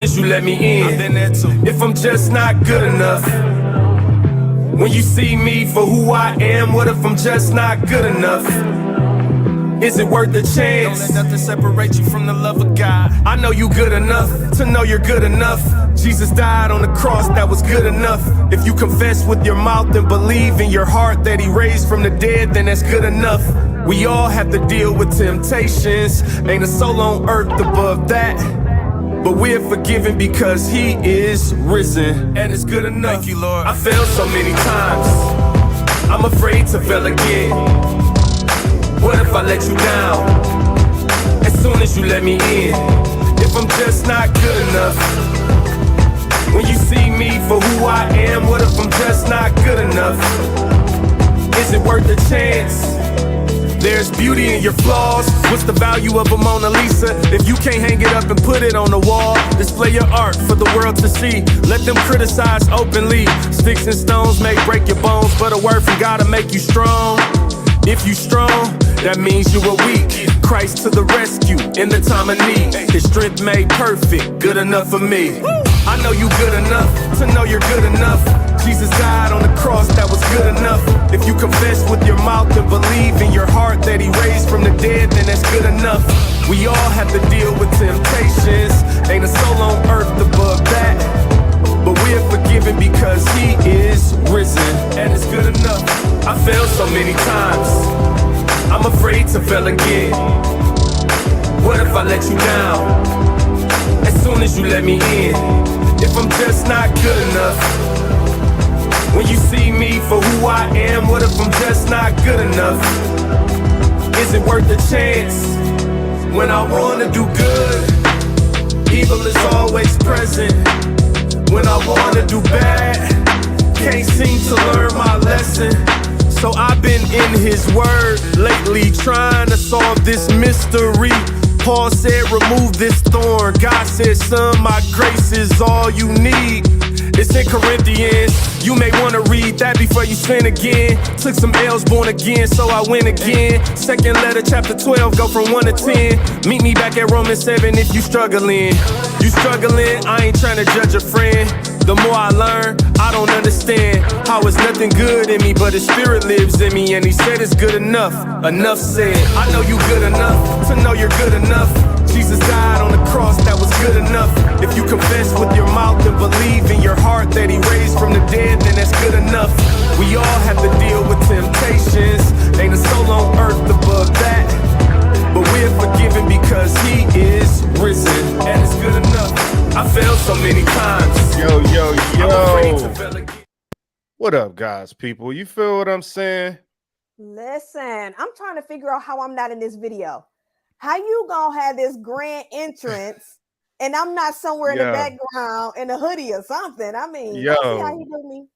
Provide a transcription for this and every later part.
You let me in. If I'm just not good enough, when you see me for who I am, what if I'm just not good enough? Is it worth the chance? Don't let nothing separate you from the love of God. I know you good enough to know you're good enough. Jesus died on the cross, that was good enough. If you confess with your mouth and believe in your heart that he raised from the dead, then that's good enough. We all have to deal with temptations. Ain't a soul on earth above that. But we're forgiven because he is risen, and it's good enough. Thank you, Lord. I failed so many times, I'm afraid to fail again. What if I let you down as soon as you let me in? If I'm just not good enough, when you see me for who I am, what if I'm just not good enough? Is it worth the chance? There's beauty in your flaws. What's the value of a Mona Lisa if you can't hang it up and put it on the wall? Display your art for the world to see. Let them criticize openly. Sticks and stones may break your bones, but a word from God will make you strong. If you strong, that means you are weak. Christ to the rescue in the time of need. His strength made perfect, good enough for me. I know you good enough to know you're good enough. Jesus died on the cross, that was good enough. If you confess with your mouth and believe in your heart that he raised from the dead, then that's good enough. We all have to deal with temptations. Ain't a soul on earth above that. But we're forgiven because he is risen, and it's good enough. I failed so many times, I'm afraid to fail again. What if I let you down as soon as you let me in? If I'm just not good enough, when you see me for who I am, what if I'm just not good enough? Is it worth the chance? When I wanna do good, evil is always present. When I wanna do bad, can't seem to learn my lesson. So I've been in his word lately, trying to solve this mystery. Paul said, remove this thorn. God said, son, my grace is all you need. It's in Corinthians. You may want to read that before you sin again. Took some L's, born again, so I win again. Second letter, chapter 12, go from 1 to 10. Meet me back at Romans 7 if you struggling. You struggling, I ain't trying to judge a friend. The more I learn, I don't understand how it's nothing good in me, but his spirit lives in me, and he said it's good enough. Enough said. I know you good enough to know you're good enough. Jesus died on the cross, that was good enough. If you confess with your mouth and believe in your heart that he raised from the dead, then that's good enough. We all have to deal with temptations. Ain't a soul on earth above that. But we're forgiven because he is risen, and it's good enough. I failed so many times. Yo. What up, guys, people? You feel what I'm saying? Listen, I'm trying to figure out how I'm not in this video. How you gonna have this grand entrance and I'm not somewhere in the background in a hoodie or something? I mean, y'all see how he do me?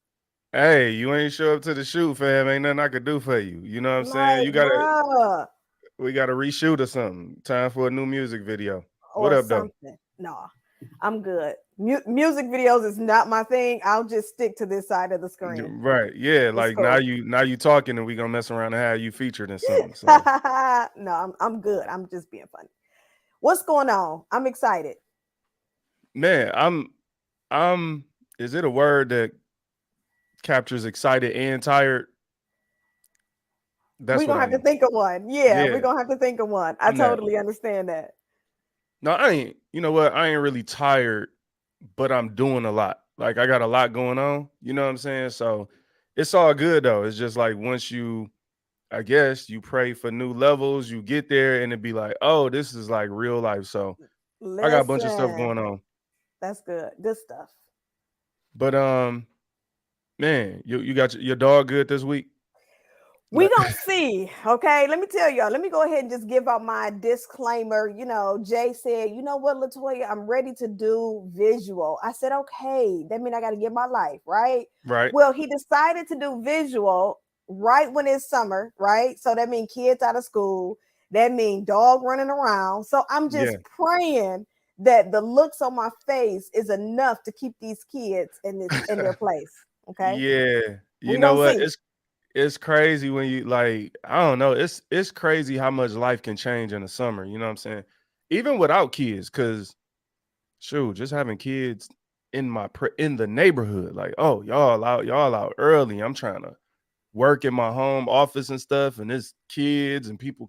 Hey, you ain't show up to the shoot, fam. Ain't nothing I could do for you. You know what I'm saying? You gotta, we gotta reshoot or something. Time for a new music video. What up, though? No, I'm good. Music videos is not my thing. I'll just stick to this side of the screen. Right? Yeah, it's like cool. now you talking, and we gonna mess around and have you featured in something. So. No, I'm good. I'm just being funny. What's going on? I'm excited. Man, I'm. Is it a word that captures excited and tired? We're gonna have to think of one. Yeah, we're gonna have to think of one. I totally understand that. No, I ain't. You know what? I ain't really tired, but I'm doing a lot. Like I got a lot going on. You know what I'm saying? So it's all good though. It's just like once you, I guess, you pray for new levels, you get there and it'd be like, oh, this is like real life. So I got a bunch of stuff going on. That's good. Good stuff. But man, you got your dog good this week? We gonna see. Okay, let me tell y'all. Let me go ahead and just give out my disclaimer. You know, Jay said, you know what, LaToya, I'm ready to do visual. I said, okay, that means I got to get my life right. Right. Well, he decided to do visual right when it's summer, right? So that means kids out of school. That means dog running around. So I'm just praying that the looks on my face is enough to keep these kids in their place. Okay. Yeah. You know what? It's crazy when you like, I don't know. It's crazy how much life can change in the summer. You know what I'm saying? Even without kids, because shoot, just having kids in the neighborhood, like, oh, y'all out early. I'm trying to work in my home office and stuff, and there's kids and people.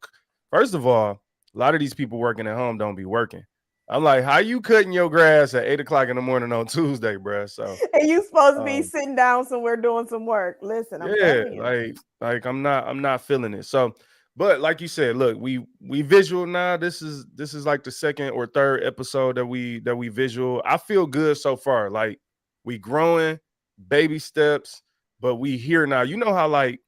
First of all, a lot of these people working at home don't be working. I'm like, how you cutting your grass at 8 o'clock in the morning on Tuesday, bruh? So, And you supposed to be um, sitting down somewhere doing some work. Listen, I'm yeah, telling you. like I'm not feeling it. So, but like you said, look, we visual now. This is like the second or third episode that we visual. I feel good so far. Like we growing, baby steps, but we here now. You know how like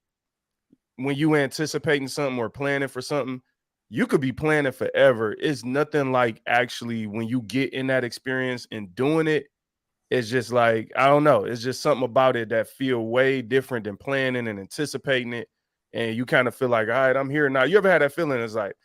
when you anticipating something or planning for something, you could be planning forever. It's nothing like actually when you get in that experience and doing it. It's just like, I don't know. It's just something about it that feel way different than planning and anticipating it. And you kind of feel like, all right, I'm here now. You ever had that feeling? It's like,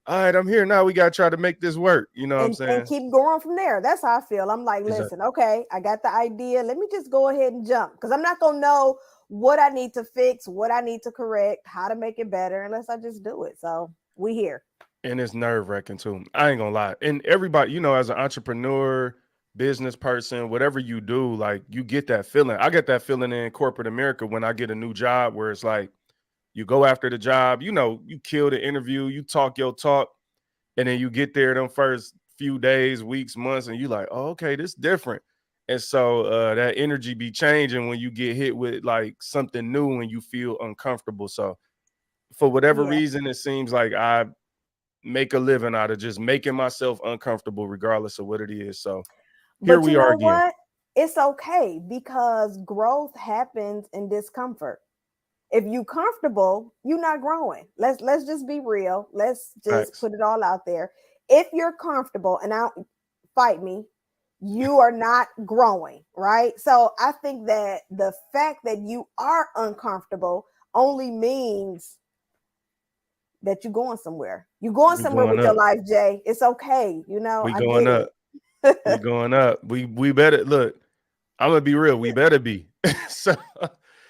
all right, I'm here now. We got to try to make this work. You know what I'm And saying? keep going from there. That's how I feel. I'm like, Exactly. listen, okay, I got the idea. Let me just go ahead and jump because I'm not gonna know what I need to fix, what I need to correct, how to make it better unless I just do it. So we here. And it's nerve wracking too. I ain't gonna lie. And everybody, as an entrepreneur, business person, whatever you do, like you get that feeling. I get that feeling in corporate America when I get a new job where it's like you go after the job, you kill the interview, you talk your talk, and then you get there them first few days, weeks, months, and you like, oh, okay, this different. And so that energy be changing when you get hit with like something new and you feel uncomfortable. So for whatever Yeah. reason, it seems like I make a living out of just making myself uncomfortable, regardless of what it is. So here But you we are know again. what? It's okay because growth happens in discomfort. If you comfortable, you're not growing. Let's just be real. Let's just Facts. put it all out there. If you're comfortable, and I fight me, you are not growing, right? So I think that the fact that you are uncomfortable only means that you're going somewhere. You're going We somewhere going with your up. life, Jay. It's okay. We I going get up. We it. going up. We better look. I'm gonna be real. We better be. So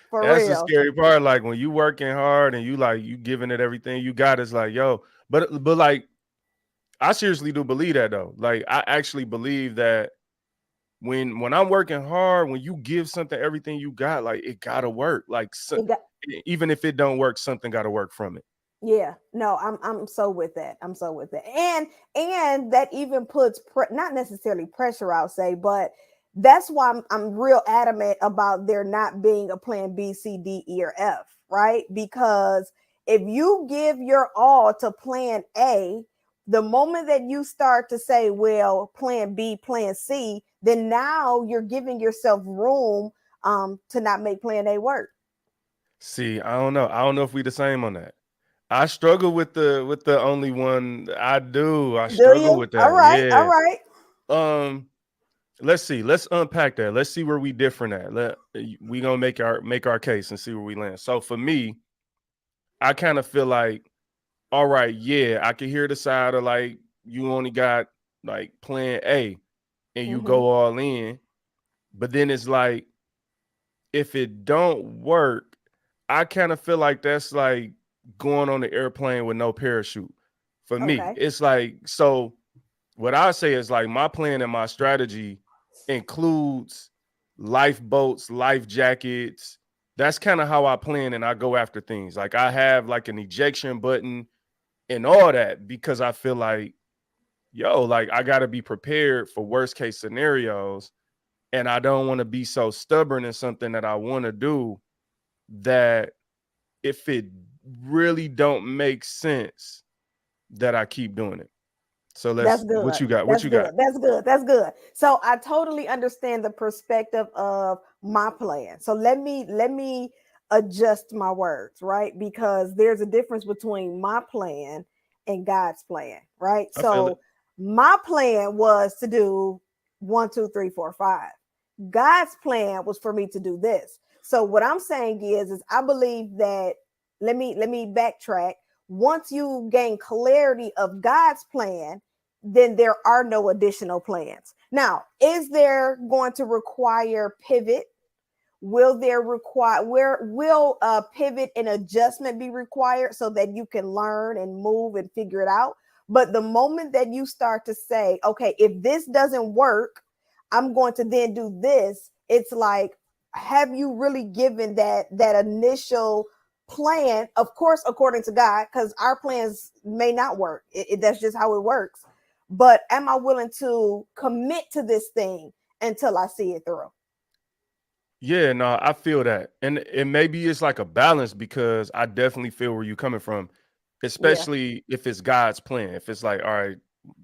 For that's the real. scary part. Like when you working hard and you giving it everything you got, it's like, yo, but like I seriously do believe that though. Like I actually believe that when I'm working hard, when you give something everything you got, like it gotta work. Like It got even if it don't work, something gotta work from it. Yeah, no, I'm so with that. I'm so with it. And that even puts not necessarily pressure, I'll say, but that's why I'm real adamant about there not being a plan B, C, D, E, or F, right? Because if you give your all to plan A, the moment that you start to say, well, plan B, plan C, then now you're giving yourself room to not make plan A work. See, I don't know. I don't know if we the same on that. I struggle with the only one. I do. I Do struggle you? with All that. right, all Yeah. right. Um. Let's see. Let's unpack that. Let's see where we different at. We gonna make our case and see where we land. So for me, I kind of feel like, all right, yeah, I can hear the side of like you only got like plan A and you Mm-hmm. go all in, but then it's like if it don't work, I kind of feel like that's like going on the airplane with no parachute. For me, Okay. it's like so. What I say is like my plan and my strategy includes lifeboats, life jackets. That's kind of how I plan and I go after things. Like I have like an ejection button and all that because I feel like, yo, like I got to be prepared for worst case scenarios. And I don't want to be so stubborn in something that I want to do that if it really don't make sense that I keep doing it. So That's what good. you got? What That's you got? good. That's good. That's good. So I totally understand the perspective of my plan. So let me adjust my words, right? Because there's a difference between my plan and God's plan, right? I feel it. So my plan was to do 1, 2, 3, 4, 5. God's plan was for me to do this. So what I'm saying is I believe that let me backtrack. Once you gain clarity of God's plan, then there are no additional plans. Now, is there going to require pivot? Will there require where will pivot and adjustment be required so that you can learn and move and figure it out? But the moment that you start to say, okay, if this doesn't work, I'm going to then do this. It's like, have you really given that initial plan? Of course, according to God, because our plans may not work. That's just how it works. But am I willing to commit to this thing until I see it through? Yeah, no, I feel that. And maybe it's like a balance, because I definitely feel where you're coming from, Yeah. especially if it's God's plan. If it's like, all right,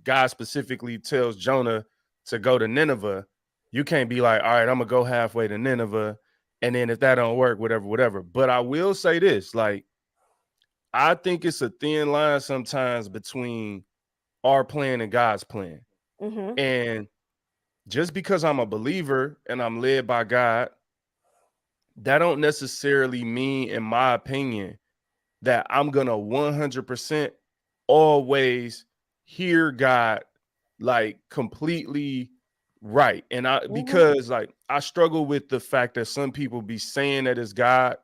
God specifically tells Jonah to go to Nineveh, you can't be like, all right, I'm gonna go halfway to Nineveh, and then if that don't work, whatever. But I will say this, like, I think it's a thin line sometimes between our plan and God's plan. Mm-hmm. And just because I'm a believer and I'm led by God, that don't necessarily mean, in my opinion, that I'm gonna 100% always hear God like completely right. And Mm-hmm. because like I struggle with the fact that some people be saying that it's God,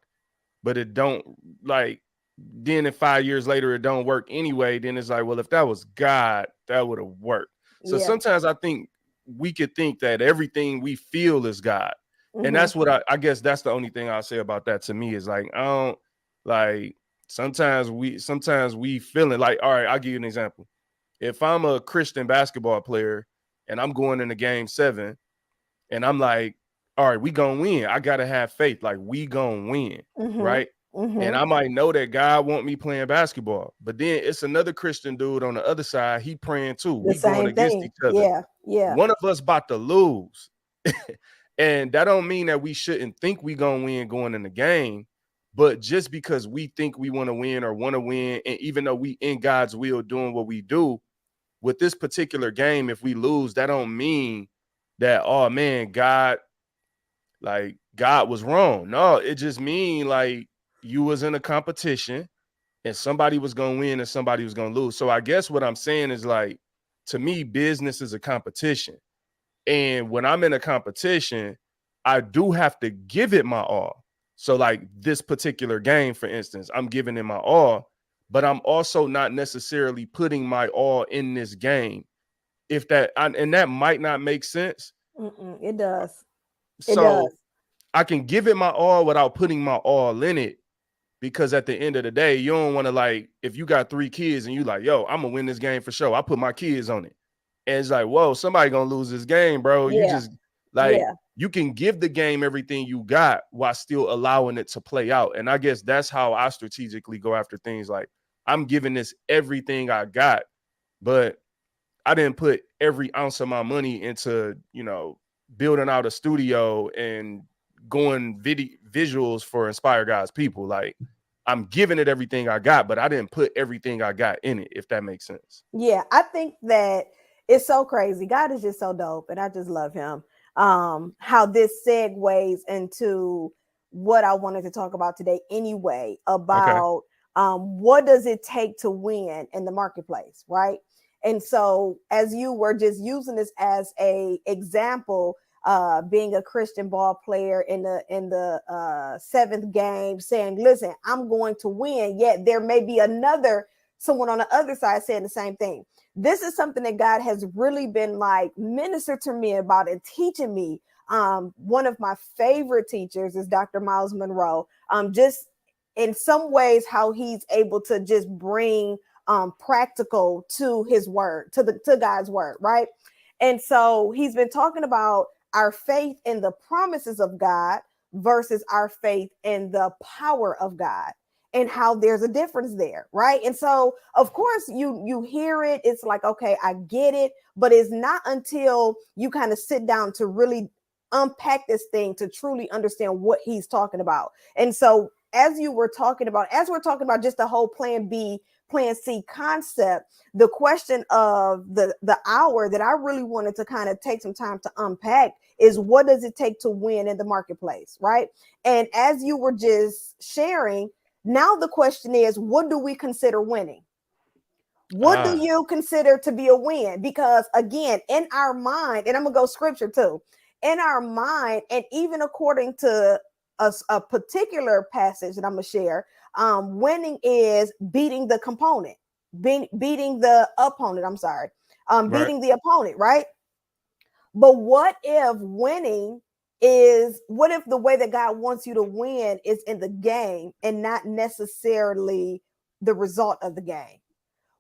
but it don't, like, then in 5 years later it don't work anyway. Then it's like, well, if that was God, that would have worked. So Yeah. sometimes I think we could think that everything we feel is God. And Mm-hmm. that's what I guess that's the only thing I'll say about that. To me is like, I don't, like, sometimes we feeling like, all right, I'll give you an example. If I'm a Christian basketball player and I'm going into game 7 and I'm like, all right, we gonna win. I gotta have faith. Like, we gonna win, Mm-hmm. right? And Mm-hmm. I might know that God want me playing basketball, but then it's another Christian dude on the other side. He praying too. The We going same against thing. each other. Yeah. Yeah. One of us about to lose, and that don't mean that we shouldn't think we gonna win going in the game. But just because we think we want to win or want to win, and even though we in God's will doing what we do with this particular game, if we lose, that don't mean that, oh man, God was wrong. No, it just mean like you was in a competition and somebody was gonna win and somebody was gonna lose. So I guess what I'm saying is, like, to me, business is a competition. And when I'm in a competition, I do have to give it my all. So like this particular game, for instance, I'm giving it my all, but I'm also not necessarily putting my all in this game. And that might not make sense. It does. It So does. I can give it my all without putting my all in it, because at the end of the day, you don't want to, like, if you got 3 kids and you like, yo, I'm gonna win this game for sure, I put my kids on it, and it's like, whoa, somebody gonna lose this game, bro. You Yeah. just, like, Yeah. you can give the game everything you got while still allowing it to play out. And I guess that's how I strategically go after things. Like, I'm giving this everything I got, but I didn't put every ounce of my money into, building out a studio and going visuals for Inspire God's people. Like, I'm giving it everything I got, but I didn't put everything I got in it, if that makes sense. Yeah. I think that it's so crazy. God is just so dope, and I just love him. How this segues into what I wanted to talk about today anyway, Okay. about what does it take to win in the marketplace, right? And so, as you were just using this as a example, being a Christian ball player in the 7th game, saying, "Listen, I'm going to win." Yet there may be someone on the other side saying the same thing. This is something that God has really been like minister to me about and teaching me. One of my favorite teachers is Dr. Miles Monroe. Just in some ways, how he's able to just bring practical to his word, to God's word, right? And so he's been talking about our faith in the promises of God versus our faith in the power of God, and how there's a difference there, right? And so of course you hear it, it's like, okay, I get it, but it's not until you kind of sit down to really unpack this thing to truly understand what he's talking about. And so as we're talking about just the whole plan B, plan C concept, the question of the hour that I really wanted to kind of take some time to unpack is, what does it take to win in the marketplace, right? And as you were just sharing, now the question is, what do we consider winning? What do Ah, you consider to be a win? Because again, in our mind, and I'm gonna go scripture too, in our mind, and even according to a particular passage that I'm gonna share, winning is beating the component. beating the opponent. I'm sorry, Right. beating the opponent, right? But what if winning is, what if the way that God wants you to win is in the game and not necessarily the result of the game?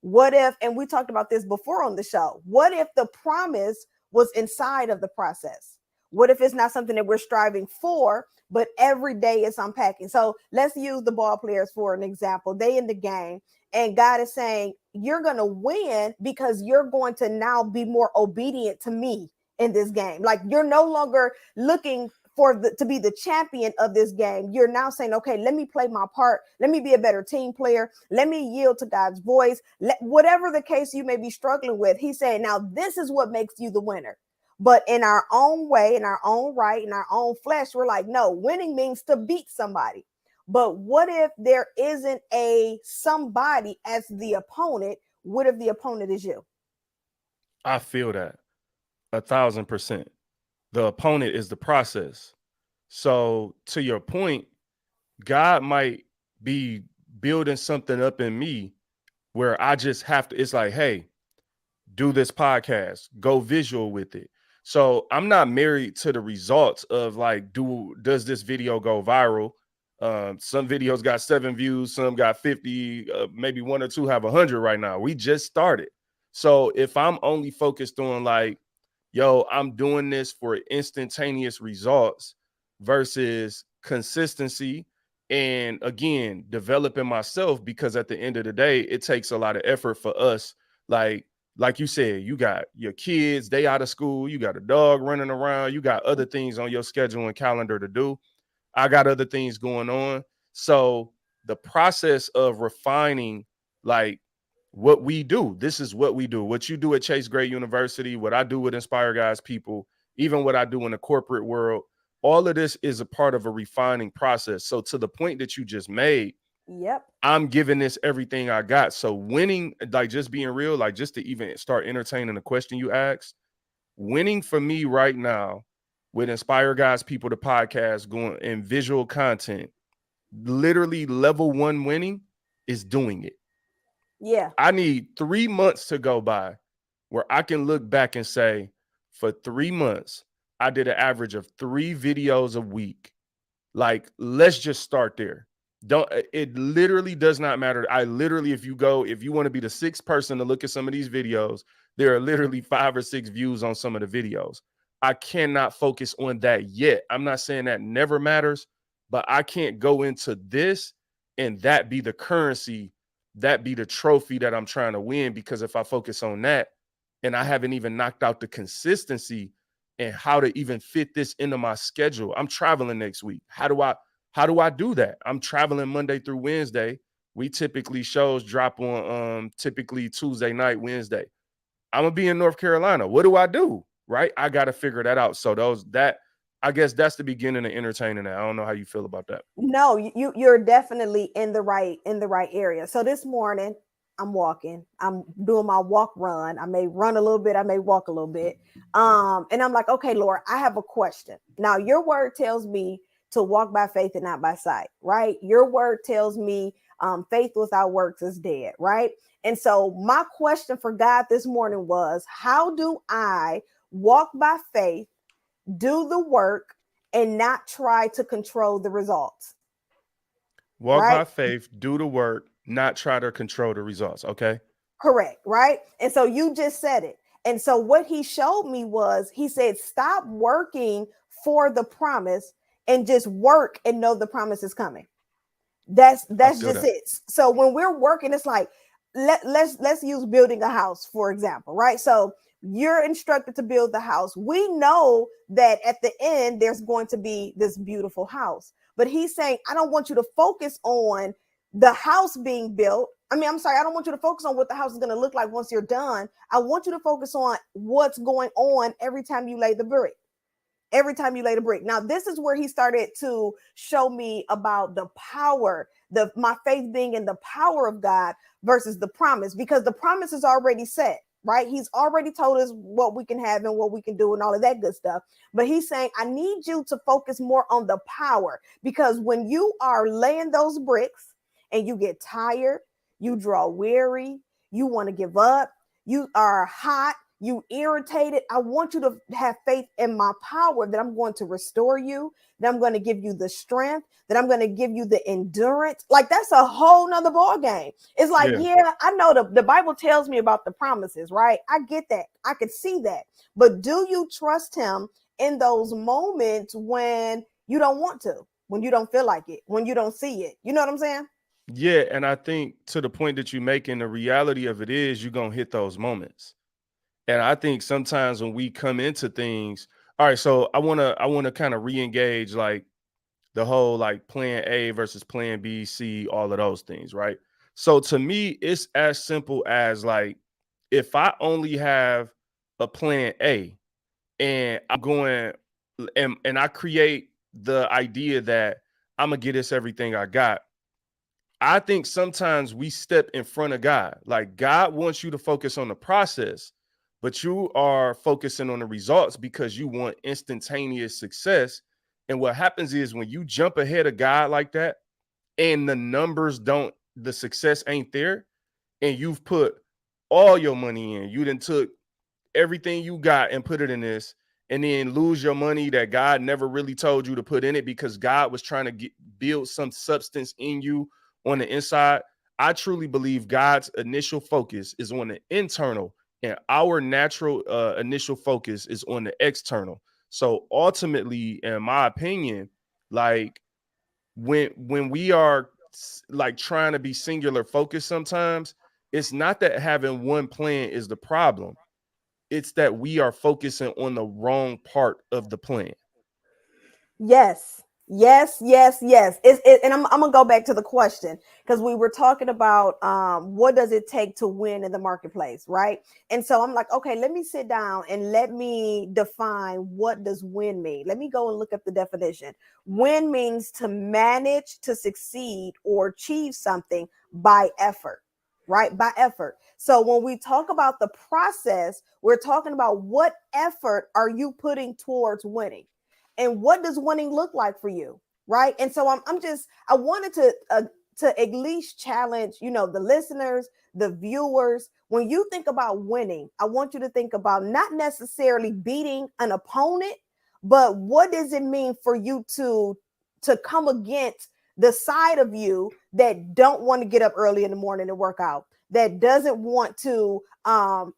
What if, and we talked about this before on the show, what if the promise was inside of the process? What if it's not something that we're striving for, but every day it's unpacking? So let's use the ball players for an example. They in the game, and God is saying, you're going to win because you're going to now be more obedient to me in this game. Like, you're no longer looking to be the champion of this game. You're now saying, okay, let me play my part. Let me be a better team player. Let me yield to God's voice. Whatever the case you may be struggling with, he's saying, now this is what makes you the winner. But in our own way, in our own right, in our own flesh, we're like, no, winning means to beat somebody. But what if there isn't a somebody as the opponent? What if the opponent is you? I feel that 1,000%. The opponent is the process. So to your point, God might be building something up in me where I just have to, it's like, hey, do this podcast, go visual with it. So I'm not married to the results of like, does this video go viral? Some videos got 7 views, some got 50, maybe 1 or 2 have 100 right now. We just started. So if I'm only focused on like, yo, I'm doing this for instantaneous results versus consistency, and again, developing myself, because at the end of the day, it takes a lot of effort for us. Like you said, you got your kids, they out of school, you got a dog running around, you got other things on your schedule and calendar to do. I got other things going on. So the process of refining, like, what we do, this is what we do. What you do at Chase Gray University, what I do with Inspire Guys people, even what I do in the corporate world, all of this is a part of a refining process. So to the point that you just made, Yep. I'm giving this everything I got. So winning, like just being real, like just to even start entertaining the question you asked, winning for me right now with Inspire Guys people, the podcast going in visual content, literally level 1 winning is doing it. Yeah. I need 3 months to go by where I can look back and say, for 3 months, I did an average of 3 videos a week. Like, let's just start there. It literally does not matter. If you want to be the 6th person to look at some of these videos, there are literally 5 or 6 views on some of the videos. I cannot focus on that yet. I'm not saying that never matters, but I can't go into this and that be the currency, that be the trophy that I'm trying to win, because if I focus on that and I haven't even knocked out the consistency and how to even fit this into my schedule. I'm traveling next week. How do I do that? I'm traveling Monday through Wednesday. We typically shows drop on typically Tuesday night, Wednesday. I'm gonna be in North Carolina. What do I do? Right? I got to figure that out. So I guess that's the beginning of entertaining that. I don't know how you feel about that. No, you're definitely in the right area. So this morning I'm walking, I'm doing my walk run. I may run a little bit, I may walk a little bit. And I'm like, okay, Lord, I have a question. Now your word tells me to walk by faith and not by sight, right? Your word tells me faith without works is dead, right? And so my question for God this morning was, how do I walk by faith, do the work, and not try to control the results? Walk Right? by faith, do the work, not try to control the results. Okay. Correct. Right. And so you just said it. And so what he showed me was, he said, stop working for the promise and just work and know the promise is coming. That's just it. So when we're working, it's like, let's use building a house, for example, right? So you're instructed to build the house. We know that at the end, there's going to be this beautiful house. But he's saying, I don't want you to focus on the house being built. I don't want you to focus on what the house is going to look like once you're done. I want you to focus on what's going on every time you lay the brick. Every time you lay the brick. Now, this is where he started to show me about the power, my faith being in the power of God versus the promise, because the promise is already set, right? He's already told us what we can have and what we can do and all of that good stuff. But he's saying, I need you to focus more on the power, because when you are laying those bricks and you get tired, you draw weary, you want to give up, you are hot, you irritated. I want you to have faith in my power that I'm going to restore you, that I'm going to give you the strength, that I'm going to give you the endurance. Like that's a whole nother ball game. It's like, yeah, I know the Bible tells me about the promises, right? I get that. I could see that. But do you trust him in those moments when you don't want to, when you don't feel like it, when you don't see it? You know what I'm saying? Yeah. And I think to the point that you're making, the reality of it is you're going to hit those moments. And I think sometimes when we come into things, all right, so I want to kind of re-engage like the whole like plan A versus plan B, C, all of those things, right? So to me, it's as simple as like if I only have a plan A and I'm going and I create the idea that I'm gonna get this everything I got. I think sometimes we step in front of God. Like God wants you to focus on the process, but you are focusing on the results because you want instantaneous success. And what happens is when you jump ahead of God like that and the success ain't there, and you've put all your money in, you done took everything you got and put it in this, and then lose your money that God never really told you to put in it because God was trying to build some substance in you on the inside. I truly believe God's initial focus is on the internal, and our natural initial focus is on the external. So ultimately, in my opinion, like when we are like trying to be singular focused, sometimes it's not that having one plan is the problem. It's that we are focusing on the wrong part of the plan. Yes. Yes. And I'm gonna go back to the question because we were talking about what does it take to win in the marketplace, right? And so I'm like, okay, let me sit down and let me define what does win mean. Let me go and look up the definition. Win means to manage, to succeed, or achieve something by effort, right? By effort. So when we talk about the process, we're talking about what effort are you putting towards winning, and what does winning look like for you, right? And so I wanted to at least challenge, the listeners, the viewers. When you think about winning, I want you to think about not necessarily beating an opponent, but what does it mean for you to come against the side of you that don't want to get up early in the morning and work out, that doesn't want to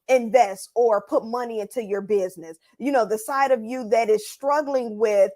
invest or put money into your business, the side of you that is struggling with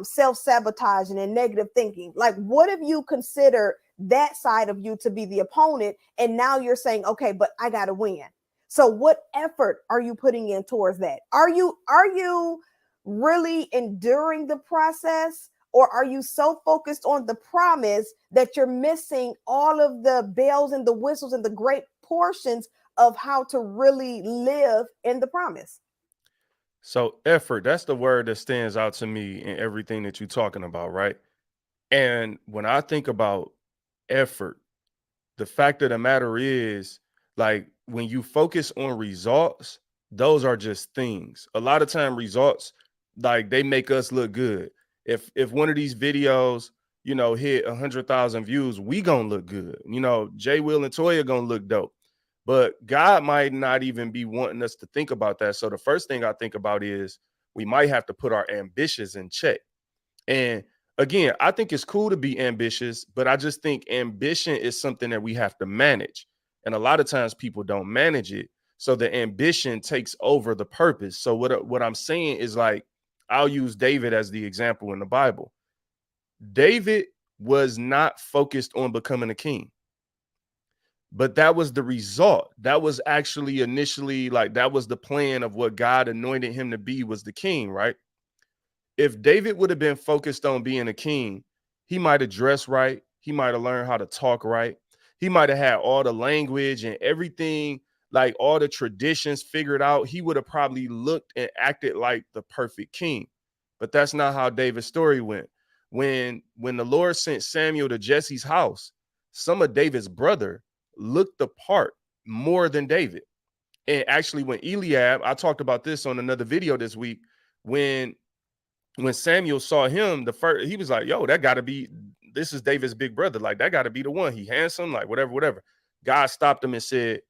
self-sabotaging and negative thinking. Like, what if you consider that side of you to be the opponent, and now you're saying, okay, but I gotta win? So what effort are you putting in towards that? Are you really enduring the process, or are you so focused on the promise that you're missing all of the bells and the whistles and the great portions of how to really live in the promise? So effort, that's the word that stands out to me in everything that you're talking about, right? And when I think about effort, the fact of the matter is, like, when you focus on results, those are just things. A lot of time results, like, they make us look good. If one of these videos, hit 100,000 views, we gonna look good. JWil and Toya gonna look dope. But God might not even be wanting us to think about that. So the first thing I think about is we might have to put our ambitions in check. And again, I think it's cool to be ambitious, but I just think ambition is something that we have to manage. And a lot of times people don't manage it. So the ambition takes over the purpose. So what I'm saying is, like, I'll use David as the example in the Bible. David was not focused on becoming a king, but that was the result. That was actually initially, like, that was the plan of what God anointed him to be, was the king, right? If David would have been focused on being a king, he might have dressed right. He might have learned how to talk right. He might have had all the language and everything, like all the traditions figured out. He would have probably looked and acted like the perfect king. But that's not how David's story went. When the Lord sent Samuel to Jesse's house, some of David's brother looked the part more than David. And actually, when Eliab, I talked about this on another video this week, when Samuel saw him, he was like, yo, this is David's big brother. Like, that gotta be the one. He handsome, like, whatever. God stopped him and said,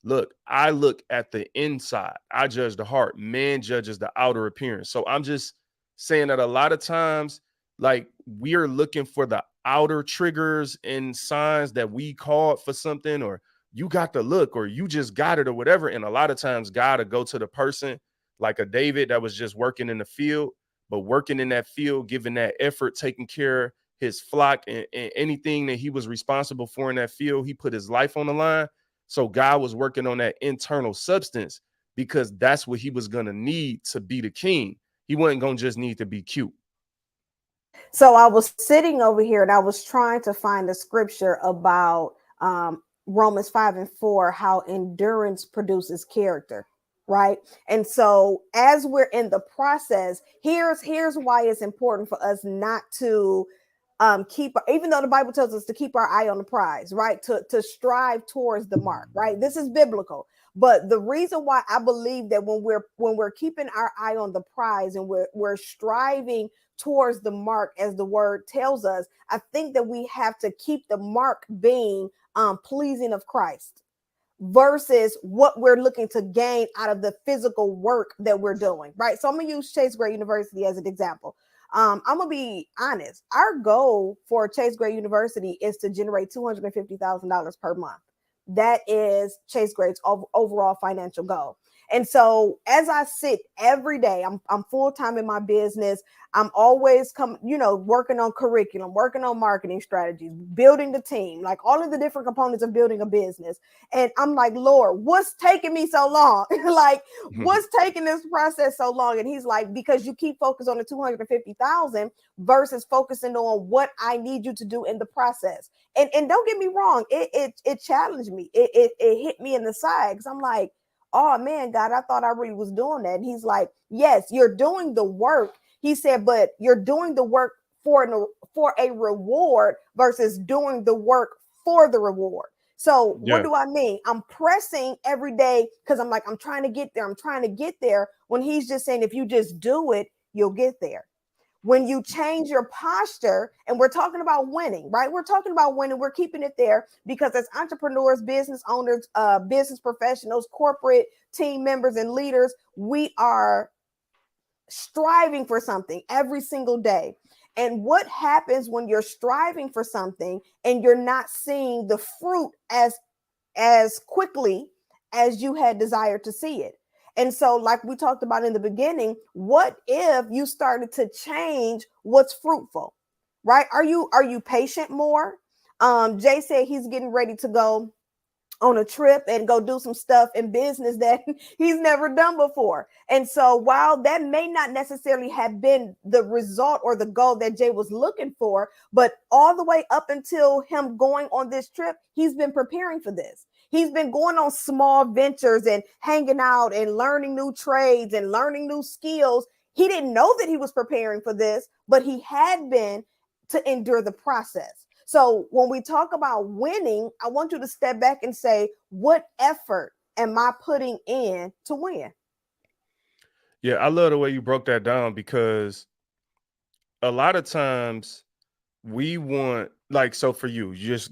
look, I look at the inside. I judge the heart. Man judges the outer appearance. So I'm just saying that a lot of times, like, we are looking for the outer triggers and signs that we called for something, or you got the look, or you just got it, or whatever. And a lot of times God will go to the person like a David that was just working in the field, but working in that field, giving that effort, taking care of his flock and anything that he was responsible for in that field, he put his life on the line. So God was working on that internal substance, because that's what he was going to need to be the king. He wasn't going to just need to be cute. So I was sitting over here and I was trying to find a scripture about Romans 5:4, how endurance produces character, right? And so as we're in the process, here's why it's important for us not to keep, even though the Bible tells us to keep our eye on the prize, right? To strive towards the mark, right? This is biblical. But the reason why I believe that when we're keeping our eye on the prize and we're striving towards the mark, as the word tells us, I think that we have to keep the mark being pleasing of Christ, versus what we're looking to gain out of the physical work that we're doing, right? So I'm gonna use Chase Gray University as an example. I'm gonna be honest. Our goal for Chase Gray University is to generate $250,000 per month. That is Chase Gray's overall financial goal. And so as I sit every day, I'm full-time in my business. I'm always working on curriculum, working on marketing strategies, building the team, like all of the different components of building a business. And I'm like, Lord, what's taking me so long? Like, what's taking this process so long? And he's like, because you keep focused on the 250,000 versus focusing on what I need you to do in the process. And don't get me wrong, it challenged me. It hit me in the side, because I'm like, oh man, God, I thought I really was doing that. And he's like, yes, you're doing the work. He said, but you're doing the work for a reward versus doing the work for the reward. So what do I mean? I'm pressing every day because I'm like, I'm trying to get there. I'm trying to get there. When he's just saying, if you just do it, you'll get there. When you change your posture, and we're talking about winning, right? We're talking about winning. We're keeping it there because as entrepreneurs, business owners, business professionals, corporate team members, and leaders, we are striving for something every single day. And what happens when you're striving for something and you're not seeing the fruit as quickly as you had desired to see it? And so, like we talked about in the beginning, what if you started to change what's fruitful, right? Are you patient more? Jay said he's getting ready to go on a trip and go do some stuff in business that he's never done before. And so while that may not necessarily have been the result or the goal that Jay was looking for, but all the way up until him going on this trip, he's been preparing for this. He's been going on small ventures and hanging out and learning new trades and learning new skills. He didn't know that he was preparing for this, but he had been, to endure the process. So when we talk about winning, I want you to step back and say, what effort am I putting in to win? Yeah, I love the way you broke that down, because a lot of times we want, like, so for you, just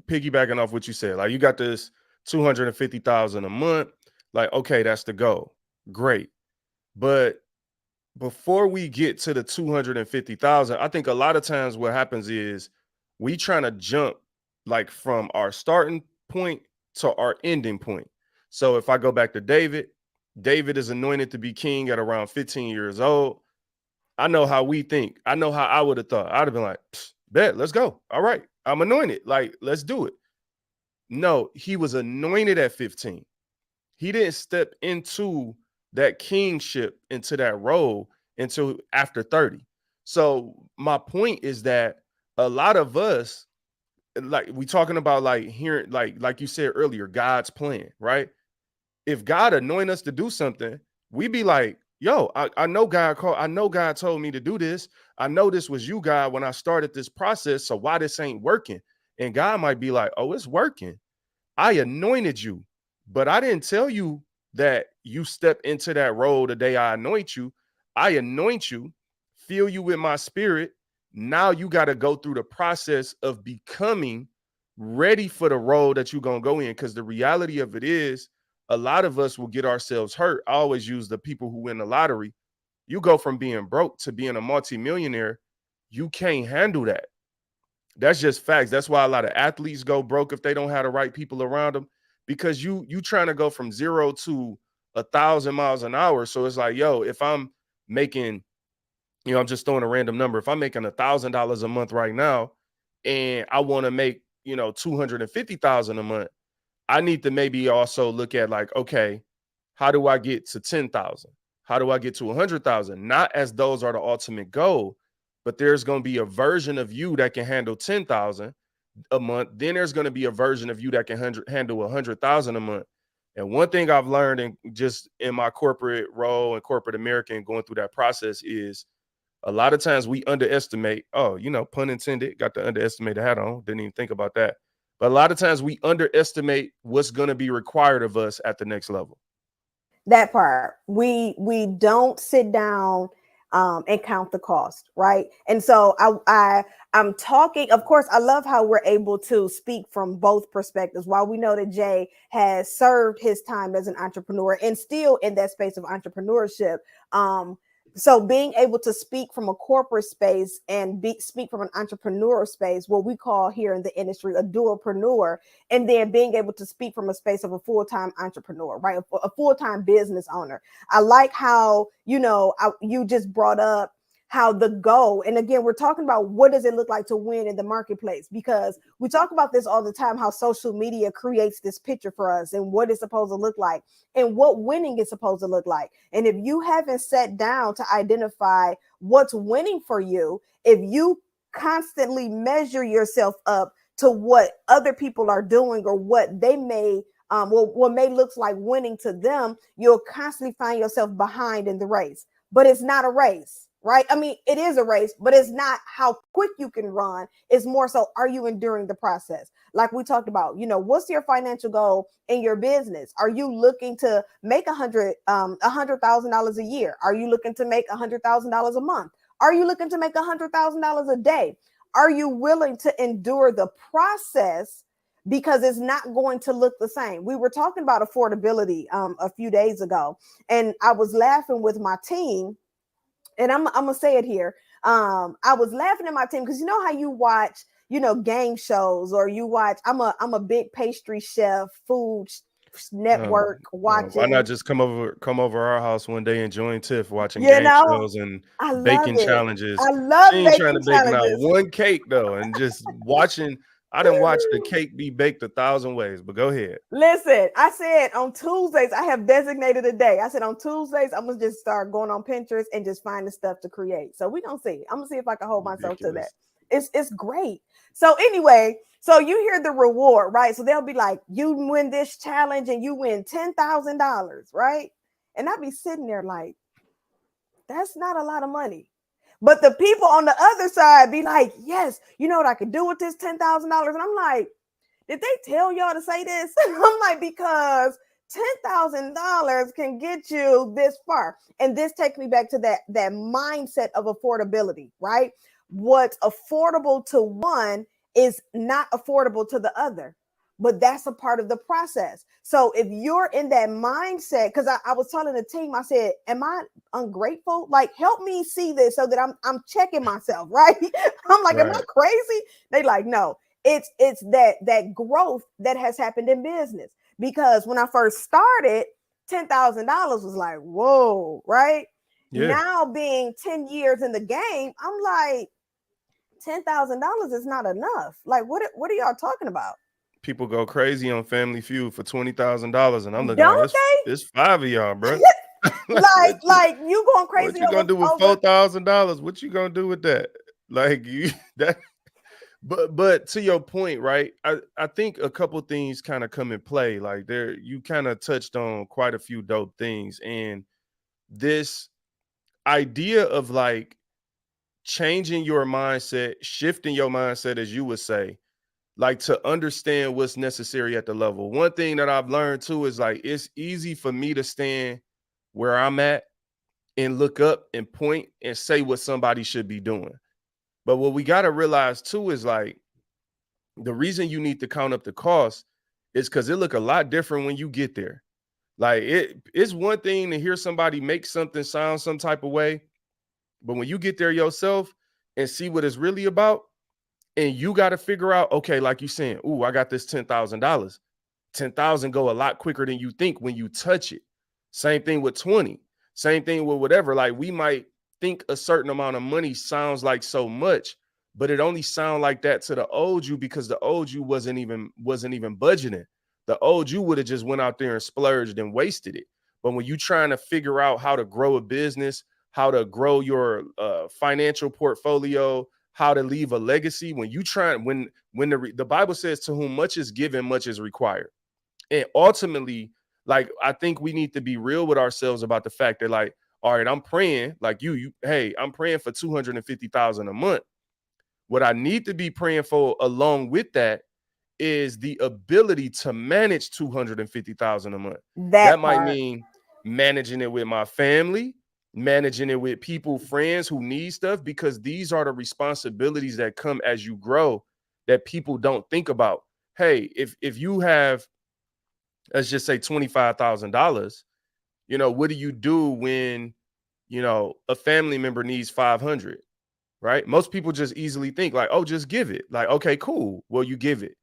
piggybacking off what you said, like, you got this 250,000 a month, like, okay, that's the goal. Great. But before we get to the 250,000, I think a lot of times what happens is we trying to jump, like, from our starting point to our ending point. So if I go back to David, David is anointed to be king at around 15 years old. I know how we think. I know how I would have thought. I'd have been like, bet, let's go. All right, I'm anointed. Like, let's do it. No, he was anointed at 15. He didn't step into that kingship, into that role, until after 30. So my point is that a lot of us, like, we talking about, like, hearing, like you said earlier, God's plan, right? If God anoint us to do something, we be like, yo, I know God called, I know God told me to do this. I know this was you, God, when I started this process. So why this ain't working? And God might be like, oh, it's working. I anointed you, but I didn't tell you that you step into that role the day I anoint you. I anoint you, fill you with my spirit. Now you got to go through the process of becoming ready for the role that you're going to go in. Because the reality of it is, a lot of us will get ourselves hurt. I always use the people who win the lottery. You go from being broke to being a multimillionaire. You can't handle that. That's just facts. That's why a lot of athletes go broke if they don't have the right people around them, because you trying to go from 0 to 1,000 miles an hour. So it's like, yo, if I'm making, I'm just throwing a random number. If I'm making $1,000 a month right now, and I want to make, 250,000 a month, I need to maybe also look at like, okay, how do I get to 10,000? How do I get to 100,000? Not as those are the ultimate goal, but there's going to be a version of you that can handle 10,000 a month. Then there's going to be a version of you that can handle 100,000 a month. And one thing I've learned just in my corporate role and corporate America and going through that process is a lot of times we underestimate, pun intended, got the underestimated hat on, didn't even think about that. But a lot of times we underestimate what's going to be required of us at the next level. That part, we don't sit down and count the cost, right? And so I'm talking, of course, I love how we're able to speak from both perspectives. While we know that Jay has served his time as an entrepreneur and still in that space of entrepreneurship, so being able to speak from a corporate space and speak from an entrepreneurial space, what we call here in the industry a dualpreneur, and then being able to speak from a space of a full-time entrepreneur, right? A full-time business owner. I like how, you just brought up how the goal, and again, we're talking about what does it look like to win in the marketplace, because we talk about this all the time, how social media creates this picture for us and what it's supposed to look like and what winning is supposed to look like. And if you haven't sat down to identify what's winning for you, if you constantly measure yourself up to what other people are doing or what they may what may look like winning to them, you'll constantly find yourself behind in the race. But it's not a race. Right? I mean, it is a race, but it's not how quick you can run. It's more so, are you enduring the process? Like we talked about, what's your financial goal in your business? Are you looking to make $100,000 a year? Are you looking to make $100,000 a month? Are you looking to make $100,000 a day? Are you willing to endure the process? Because it's not going to look the same. We were talking about affordability a few days ago, and I was laughing with my team. And I'm gonna say it here. I was laughing at my team because you know how you watch, game shows, or you watch. I'm a big pastry chef, food network watching. Why not just come over our house one day and join Tiff watching game shows and I baking love it. challenges? I love She ain't trying to baking bake not challenges. one cake though, and just watching. I didn't watch the cake be baked 1,000 ways, but go ahead. Listen, I said on Tuesdays, I have designated a day. I said on Tuesdays, I'm going to just start going on Pinterest and just finding stuff to create. So we're going to see. I'm going to see if I can hold myself to that. It's great. So anyway, so you hear the reward, right? So they'll be like, you win this challenge and you win $10,000, right? And I'll be sitting there like, that's not a lot of money. But the people on the other side be like, yes, you know what I could do with this $10,000? And I'm like, did they tell y'all to say this? I'm like, because $10,000 can get you this far. And this takes me back to that mindset of affordability, right? What's affordable to one is not affordable to the other. But that's a part of the process. So if you're in that mindset, because I was telling the team, I said, am I ungrateful? Like, help me see this so that I'm checking myself, right? I'm like, am I crazy? They like, no. It's that growth that has happened in business. Because when I first started, $10,000 was like, whoa, right? Yeah. Now being 10 years in the game, I'm like, $10,000 is not enough. Like, what are y'all talking about? People go crazy on Family Feud for $20,000, and I'm looking like, it's 5 of y'all, bro. like you going crazy? What you gonna do with $4,000? What you gonna do with that? Like you that. But to your point, right? I think a couple things kind of come in play. Like you kind of touched on quite a few dope things, and this idea of like changing your mindset, shifting your mindset, as you would say, like to understand what's necessary at the level. One thing that I've learned too is like it's easy for me to stand where I'm at and look up and point and say what somebody should be doing. But what we got to realize too is like the reason you need to count up the cost is because it look a lot different when you get there. Like it's one thing to hear somebody make something sound some type of way, but when you get there yourself and see what it's really about, and you got to figure out, okay, like you saying, ooh, I got this $10,000. 10,000 go a lot quicker than you think when you touch it. Same thing with 20. Same thing with whatever. Like we might think a certain amount of money sounds like so much, but it only sound like that to the old you because the old you wasn't even budgeting. The old you would have just went out there and splurged and wasted it. But when you trying to figure out how to grow a business, how to grow your financial portfolio, how to leave a legacy, when you try, when the Bible says to whom much is given, much is required. And ultimately, like, I think we need to be real with ourselves about the fact that, like, all right, I'm praying, like hey, I'm praying for 250,000 a month. What I need to be praying for along with that is the ability to manage 250,000 a month. That That might part. mean managing it with my family, managing it with people, friends who need stuff, because these are the responsibilities that come as you grow that people don't think about. Hey, if you have, let's just say $25,000, what do you do when, a family member needs 500, right? Most people just easily think like, oh, just give it. Like, okay, cool. Well, you give it.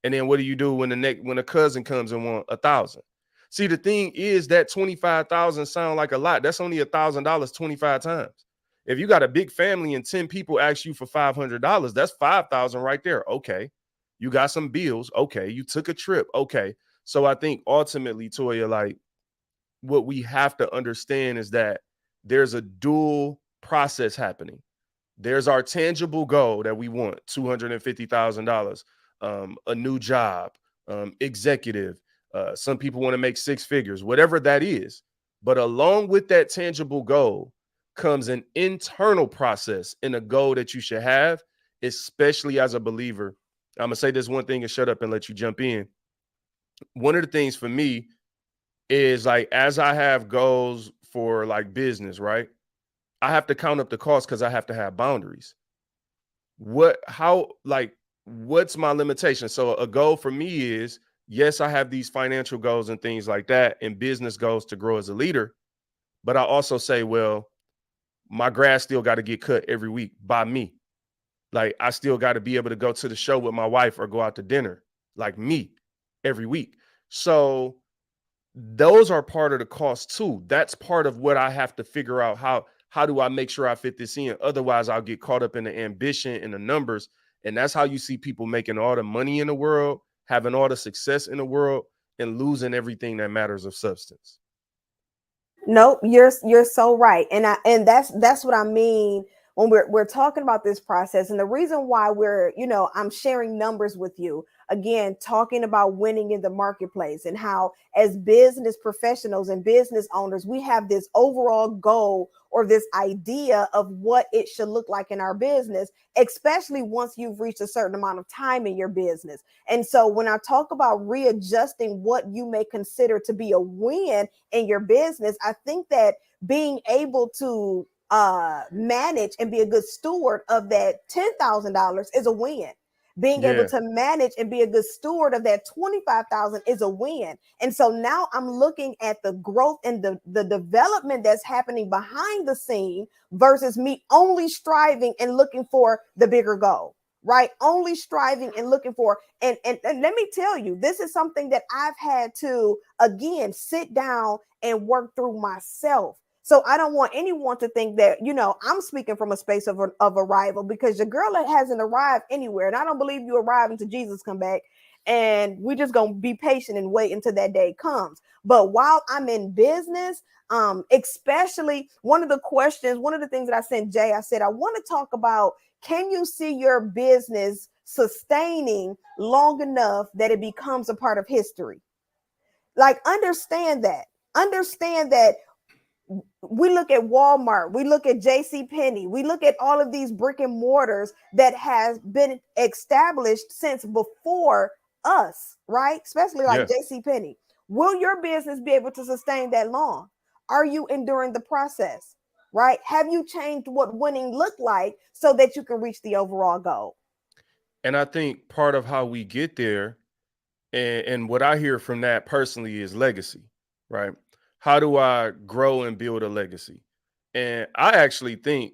And then what do you do when when a cousin comes and want 1,000? See, the thing is that 25,000 sound like a lot. That's only $1,000 25 times. If you got a big family and 10 people ask you for $500, that's 5,000 right there. Okay. You got some bills. Okay. You took a trip. Okay. So I think ultimately, Toya, like, what we have to understand is that there's a dual process happening. There's our tangible goal that we want, $250,000, a new job, executive. Some people want to make six figures, whatever that is. But along with that tangible goal comes an internal process and a goal that you should have, especially as a believer. I'm going to say this one thing and shut up and let you jump in. One of the things for me is, like, as I have goals for like business, right? I have to count up the cost because I have to have boundaries. What's my limitation? So a goal for me is, yes, I have these financial goals and things like that, and business goals to grow as a leader. But I also say, well, my grass still got to get cut every week by me. Like, I still got to be able to go to the show with my wife or go out to dinner, like me, every week. So those are part of the cost too. That's part of what I have to figure out. How do I make sure I fit this in? Otherwise, I'll get caught up in the ambition and the numbers. And that's how you see people making all the money in the world, having all the success in the world, and losing everything that matters of substance. Nope, you're so right. And that's what I mean when we're talking about this process. And the reason why I'm sharing numbers with you, again, talking about winning in the marketplace and how as business professionals and business owners, we have this overall goal or this idea of what it should look like in our business, especially once you've reached a certain amount of time in your business. And so when I talk about readjusting what you may consider to be a win in your business, I think that being able to manage and be a good steward of that $10,000 is a win. Being able Yeah. to manage and be a good steward of that 25,000 is a win. And so now I'm looking at the growth and the development that's happening behind the scene versus me only striving and looking for the bigger goal, right? Only striving and looking for, and let me tell you, this is something that I've had to, again, sit down and work through myself. So I don't want anyone to think that, I'm speaking from a space of arrival, because your girl hasn't arrived anywhere. And I don't believe you arrive until Jesus come back. And we're just going to be patient and wait until that day comes. But while I'm in business, especially one of the things that I sent Jay, I said, I want to talk about, can you see your business sustaining long enough that it becomes a part of history? Like, understand that we look at Walmart, we look at JC Penney, we look at all of these brick and mortars that has been established since before us, right? Especially like Yeah. JC Penney. Will your business be able to sustain that long? Are you enduring the process? Right? Have you changed what winning looked like so that you can reach the overall goal? And I think part of how we get there, and what I hear from that personally, is legacy, right? How do I grow and build a legacy? And I actually think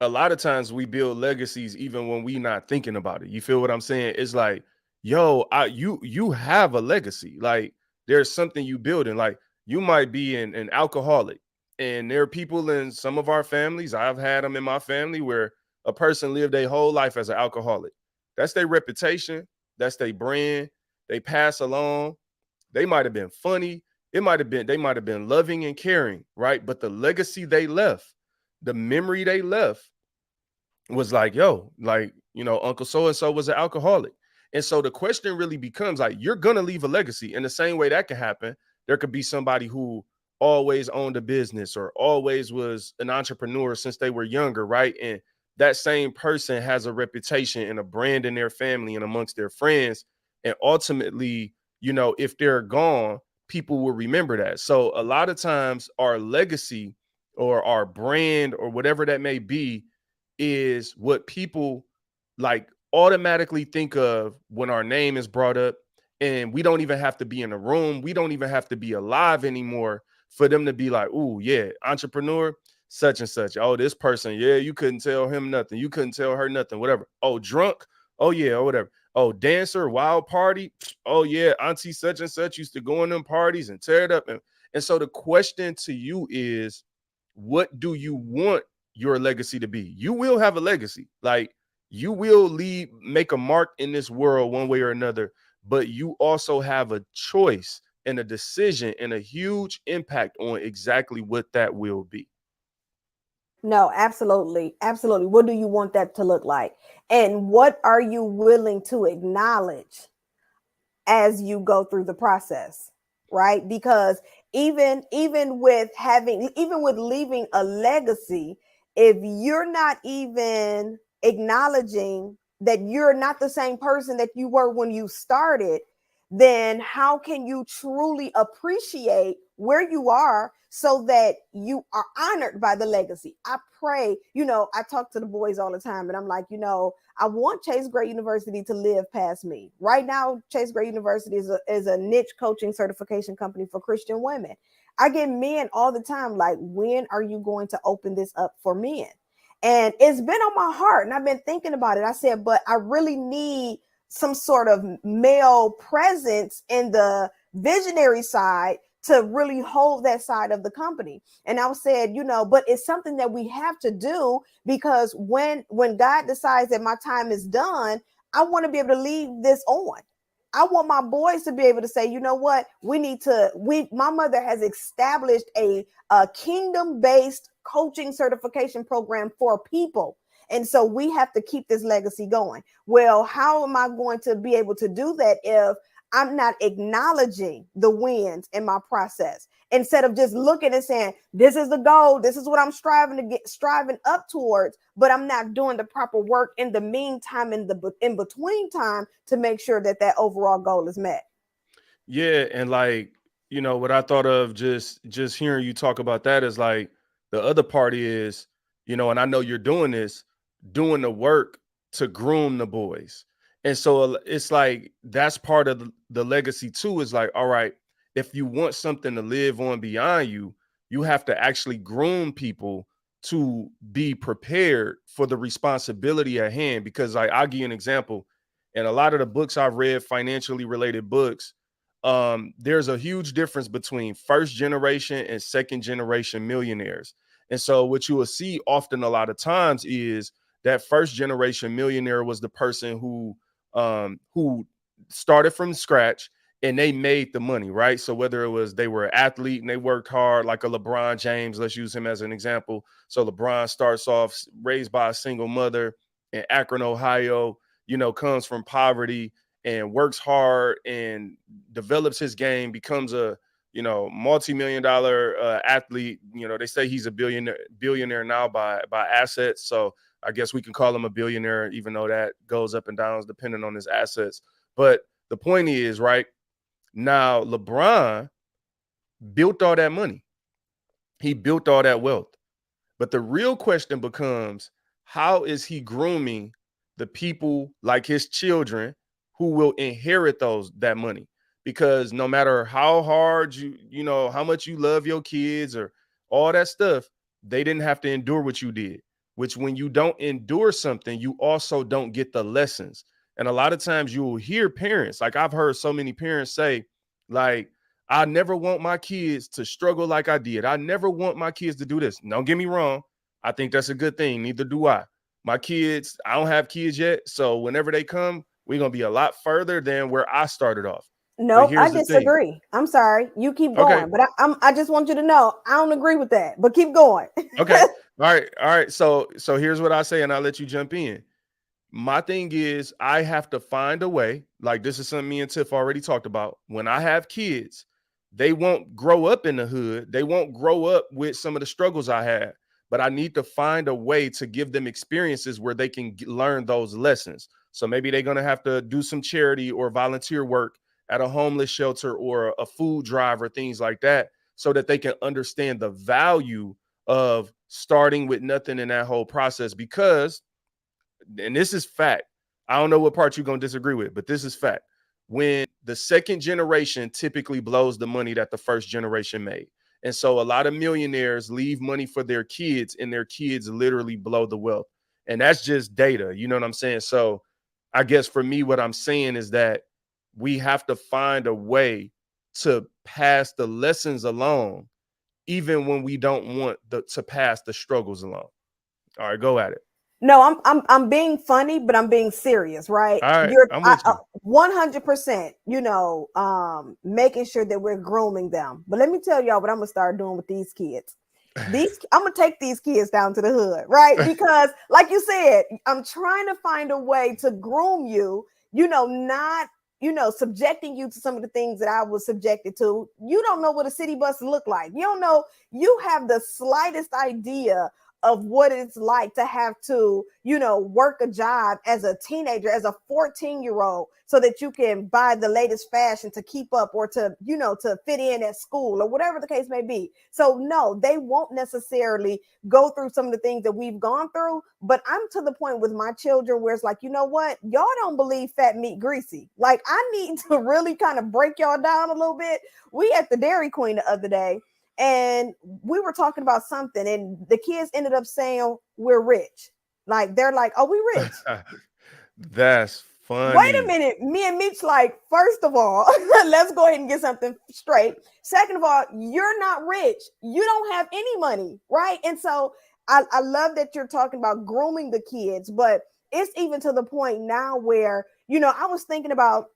a lot of times we build legacies even when we not thinking about it. You feel what I'm saying? It's like, yo, you have a legacy. Like there's something you building. Like you might be an alcoholic, and there are people in some of our families. I've had them in my family where a person lived their whole life as an alcoholic. That's their reputation. That's their brand. They pass along. They might have been funny. They might have been loving and caring, right? But the legacy they left, the memory they left was like, yo, like, Uncle so and so was an alcoholic. And so the question really becomes like, you're going to leave a legacy. In the same way that can happen, there could be somebody who always owned a business or always was an entrepreneur since they were younger, right? And that same person has a reputation and a brand in their family and amongst their friends. And ultimately, if they're gone, people will remember that. So a lot of times our legacy or our brand or whatever that may be is what people like automatically think of when our name is brought up, and we don't even have to be in a room, we don't even have to be alive anymore for them to be like, oh yeah, entrepreneur such and such. Oh, this person, yeah, you couldn't tell him nothing, you couldn't tell her nothing, whatever. Oh, drunk, oh yeah, or whatever. Oh, dancer, wild party, oh yeah, auntie such and such used to go in them parties and tear it up. And so the question to you is, what do you want your legacy to be? You will have a legacy. Like you will make a mark in this world one way or another, but you also have a choice and a decision and a huge impact on exactly what that will be. No, absolutely. Absolutely. What do you want that to look like? And what are you willing to acknowledge as you go through the process? Right? Because even with leaving a legacy, if you're not even acknowledging that you're not the same person that you were when you started, then how can you truly appreciate where you are so that you are honored by the legacy? I pray, I talk to the boys all the time and I'm like, I want Chase Gray University to live past me. Right now, Chase Gray University is a niche coaching certification company for Christian women. I get men all the time like, when are you going to open this up for men? And it's been on my heart and I've been thinking about it. I said, but I really need some sort of male presence in the visionary side to really hold that side of the company. And I said, but it's something that we have to do, because when God decides that my time is done, I want to be able to leave this on. I want my boys to be able to say, you know what, my mother has established a kingdom-based coaching certification program for people. And so we have to keep this legacy going. Well, how am I going to be able to do that if I'm not acknowledging the wins in my process? Instead of just looking and saying, this is the goal, this is what I'm striving up towards, but I'm not doing the proper work in the meantime, in between time, to make sure that overall goal is met. Yeah, and like, what I thought of just hearing you talk about that is like the other party is, and I know you're doing the work to groom the boys. And so it's like that's part of the legacy too, is like, all right, if you want something to live on beyond you, you have to actually groom people to be prepared for the responsibility at hand. Because like, I'll give you an example. And a lot of the books I've read, financially related books, there's a huge difference between first generation and second generation millionaires. And so what you will see often a lot of times is that first generation millionaire was the person who started from scratch and they made the money, right? So whether it was they were an athlete and they worked hard, like a LeBron James, let's use him as an example. So LeBron starts off raised by a single mother in Akron, Ohio, comes from poverty and works hard and develops his game, becomes a multi-million dollar athlete. They say he's a billionaire now by assets. So I guess we can call him a billionaire, even though that goes up and down depending on his assets. But the point is, right now, LeBron built all that money. He built all that wealth. But the real question becomes, how is he grooming the people like his children who will inherit that money? because no matter how hard you know, how much you love your kids or all that stuff, they didn't have to endure what you did, which when you don't endure something, you also don't get the lessons. And a lot of times you will hear parents, like I've heard so many parents say, like, I never want my kids to struggle like I did. I never want my kids to do this. Don't get me wrong. I think that's a good thing. Neither do I. My kids, I don't have kids yet. So whenever they come, we're going to be a lot further than where I started off. But Nope, I here's the thing. disagree. I'm sorry. You keep Okay. going, but I just want you to know I don't agree with that. But keep going. Okay. All right. All right. So here's what I say, and I'll let you jump in. My thing is, I have to find a way. Like, this is something me and Tiff already talked about. When I have kids, they won't grow up in the hood. They won't grow up with some of the struggles I had. But I need to find a way to give them experiences where they can learn those lessons. So maybe they're going to have to do some charity or volunteer work at a homeless shelter or a food drive or things like that, so that they can understand the value of starting with nothing in that whole process. Because, and this is fact, I don't know what part you're going to disagree with, but this is fact. When the second generation typically blows the money that the first generation made. And so a lot of millionaires leave money for their kids, and their kids literally blow the wealth. And that's just data. You know what I'm saying? So I guess for me, what I'm saying is that we have to find a way to pass the lessons along, even when we don't want to pass the struggles along. All right, go at it. No, I'm being funny, but I'm being serious, right? All right, You're I'm with you. 100%, making sure that we're grooming them. But let me tell y'all what I'm gonna start doing with these kids. I'm gonna take these kids down to the hood, right? Because, like you said, I'm trying to find a way to groom you, not subjecting you to some of the things that I was subjected to. You don't know what a city bus look like. You don't know, you have the slightest idea of what it's like to have to, work a job as a teenager, as a 14-year-old, so that you can buy the latest fashion to keep up, or to, to fit in at school, or whatever the case may be. So no, they won't necessarily go through some of the things that we've gone through. But I'm to the point with my children where it's like, you know what? Y'all don't believe fat meat greasy. Like, I need to really kind of break y'all down a little bit. We at the Dairy Queen the other day, and we were talking about something, and the kids ended up saying, we're rich. Like, they're like, oh, we rich. That's funny. Wait a minute. Me and Mitch, like, first of all, let's go ahead and get something straight. Second of all, you're not rich. You don't have any money, right? And so I love that you're talking about grooming the kids, but it's even to the point now where, I was thinking about,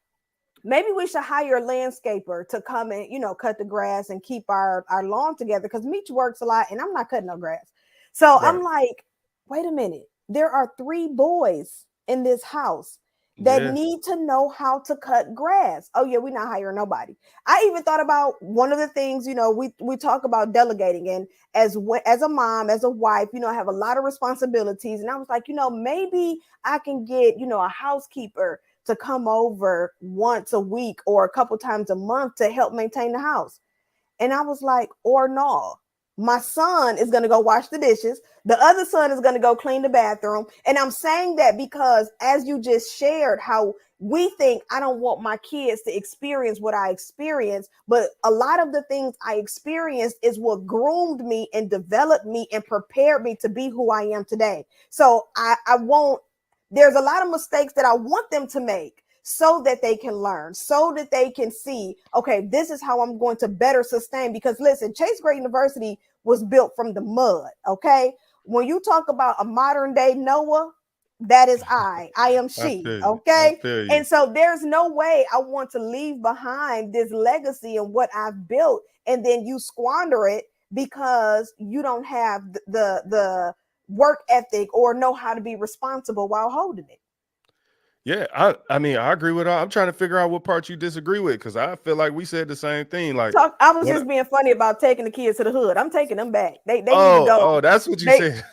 maybe we should hire a landscaper to come and, cut the grass and keep our lawn together, because Meech works a lot and I'm not cutting no grass. So right. I'm like, wait a minute. There are 3 boys in this house that need to know how to cut grass. Oh yeah, we're not hiring nobody. I even thought about one of the things, we talk about delegating, and as a mom, as a wife, I have a lot of responsibilities. And I was like, maybe I can get, a housekeeper to come over once a week or a couple times a month to help maintain the house. And I was like, or no, my son is going to go wash the dishes. The other son is going to go clean the bathroom. And I'm saying that because, as you just shared, how we think, I don't want my kids to experience what I experienced, but a lot of the things I experienced is what groomed me and developed me and prepared me to be who I am today. So I won't, there's a lot of mistakes that I want them to make, so that they can learn, so that they can see, okay, this is how I'm going to better sustain. Because listen, Chase Gray University was built from the mud. Okay. When you talk about a modern day Noah, that is I am she. Okay. And so there's no way I want to leave behind this legacy and what I've built, and then you squander it because you don't have the work ethic or know how to be responsible while holding it. Yeah, I mean, I agree with her. I'm trying to figure out what part you disagree with, because I feel like we said the same thing. Like, I was just being funny about taking the kids to the hood. I'm taking them back. They need to go. Oh, that's what you said.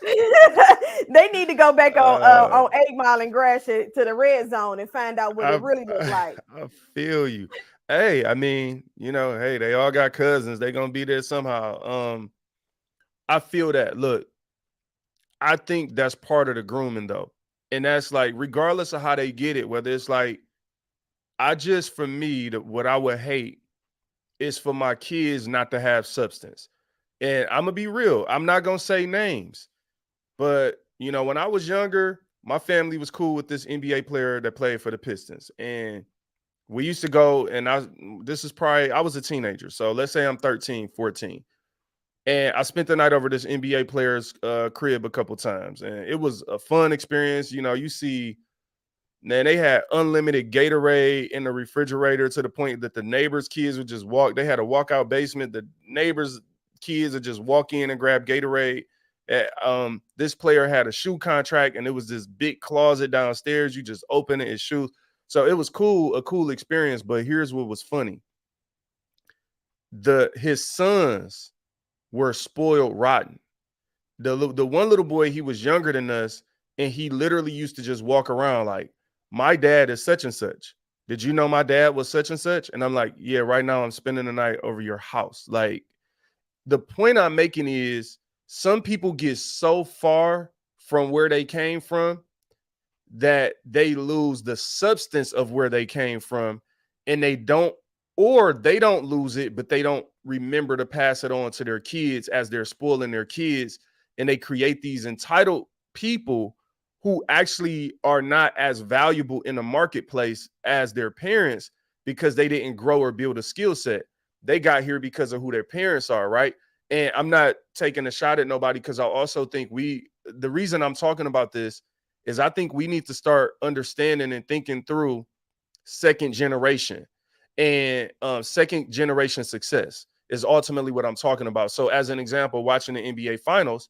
They need to go back on 8 Mile and Gratiot to the red zone and find out what it really looks like. I feel you. Hey, I mean, hey, they all got cousins. They're gonna be there somehow. I feel that. Look, I think that's part of the grooming, though. And that's like, regardless of how they get it, whether it's like, for me, what I would hate is for my kids not to have substance. And I'm gonna be real. I'm not gonna say names, but when I was younger, my family was cool with this NBA player that played for the Pistons, and we used to go. And I was a teenager, so let's say I'm 13, 14, and I spent the night over this NBA player's crib a couple times, and it was a fun experience. You see. Man, they had unlimited Gatorade in the refrigerator to the point that the neighbors' kids would just walk. They had a walkout basement. The neighbors' kids would just walk in and grab Gatorade. This player had a shoe contract, and it was this big closet downstairs. You just open it, his shoes. So it was cool, a cool experience. But here's what was funny: his sons were spoiled rotten. The one little boy, he was younger than us, and he literally used to just walk around like, my dad is such and such. Did you know my dad was such and such? And I'm like, yeah, right now I'm spending the night over your house. Like, the point I'm making is some people get so far from where they came from that they lose the substance of where they came from, and they don't lose it, but they don't remember to pass it on to their kids as they're spoiling their kids. And they create these entitled people who actually are not as valuable in the marketplace as their parents because they didn't grow or build a skill set. They got here because of who their parents are, right? And I'm not taking a shot at nobody, because I also think the reason I'm talking about this is I think we need to start understanding and thinking through second generation and second generation success is ultimately what I'm talking about. So as an example, watching the NBA finals,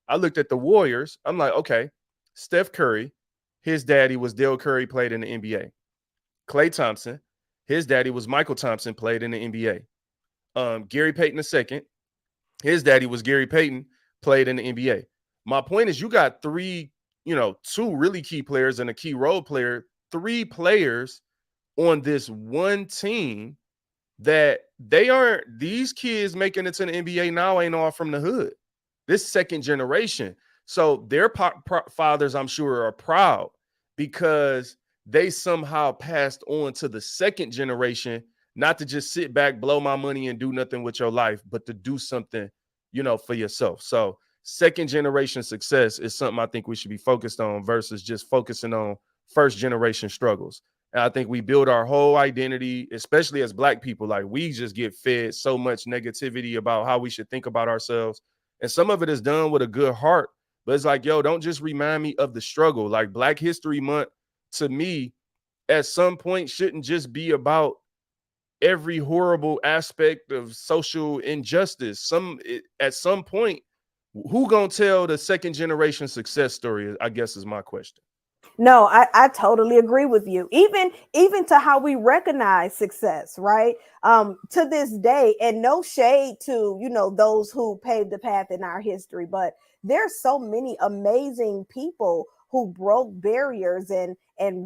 I looked at the Warriors. I'm like, okay, Steph Curry, his daddy was Dale Curry, played in the NBA. Klay Thompson, his daddy was Michael Thompson, played in the NBA. Gary Payton II, his daddy was Gary Payton, played in the NBA. My point is, you got two really key players and a key role player, three players on this one team that these kids making it to the NBA now ain't all from the hood. This second generation. So their fathers, I'm sure, are proud because they somehow passed on to the second generation, not to just sit back, blow my money, and do nothing with your life, but to do something, for yourself. So second generation success is something I think we should be focused on versus just focusing on first generation struggles. And I think we build our whole identity, especially as Black people, like we just get fed so much negativity about how we should think about ourselves. And some of it is done with a good heart, but it's like, yo, don't just remind me of the struggle. Like Black History Month, to me, at some point shouldn't just be about every horrible aspect of social injustice. At some point, who gonna tell the second generation success story, I guess, is my question. No, I totally agree with you. Even to how we recognize success, right? To this day, and no shade to, those who paved the path in our history, but there's so many amazing people who broke barriers and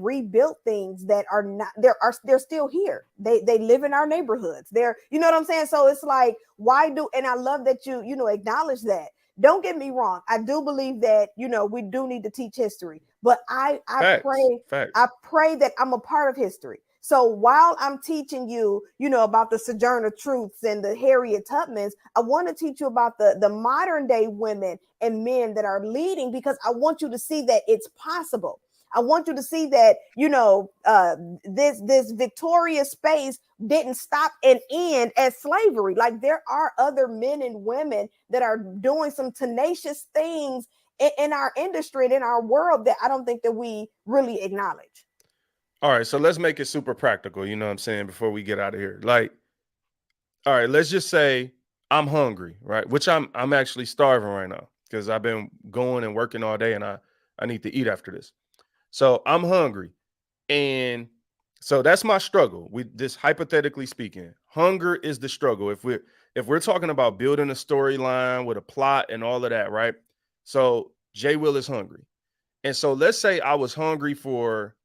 rebuilt things that are not they're still here. They live in our neighborhoods. You know what I'm saying? So it's like, and I love that you acknowledge that. Don't get me wrong. I do believe that, we do need to teach history, but I pray that I'm a part of history. So while I'm teaching you, about the Sojourner Truths and the Harriet Tubmans, I want to teach you about the modern day women and men that are leading, because I want you to see that it's possible. I want you to see that, this victorious space didn't stop and end at slavery. Like, there are other men and women that are doing some tenacious things in our industry and in our world that I don't think that we really acknowledge. All right, so let's make it super practical, you know what I'm saying, before we get out of here. Like, all right, let's just say I'm hungry, right? Which I'm actually starving right now because I've been going and working all day, and I need to eat after this. So I'm hungry. And so that's my struggle. We just hypothetically speaking, hunger is the struggle. If we're talking about building a storyline with a plot and all of that, right? So JWil is hungry. And so let's say I was hungry for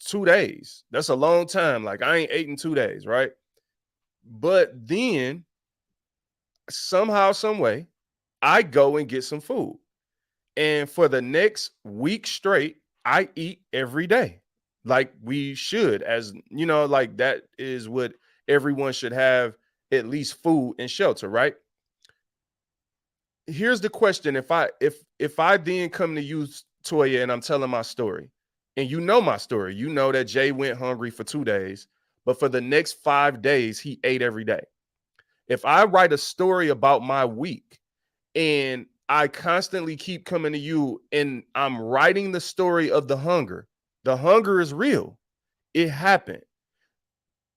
2 days. That's a long time. Like, I ain't ate in 2 days, right? But then somehow, some way, I go and get some food. And for the next week straight, I eat every day. like we should, as you know, like that is what everyone should have, at least food and shelter, right? Here's the question. If I then come to you, Toya, and I'm telling my story, and you know my story, you know that Jay went hungry for 2 days, but for the next 5 days, he ate every day. If I write a story about my week and I constantly keep coming to you and I'm writing the story of the hunger is real. It happened.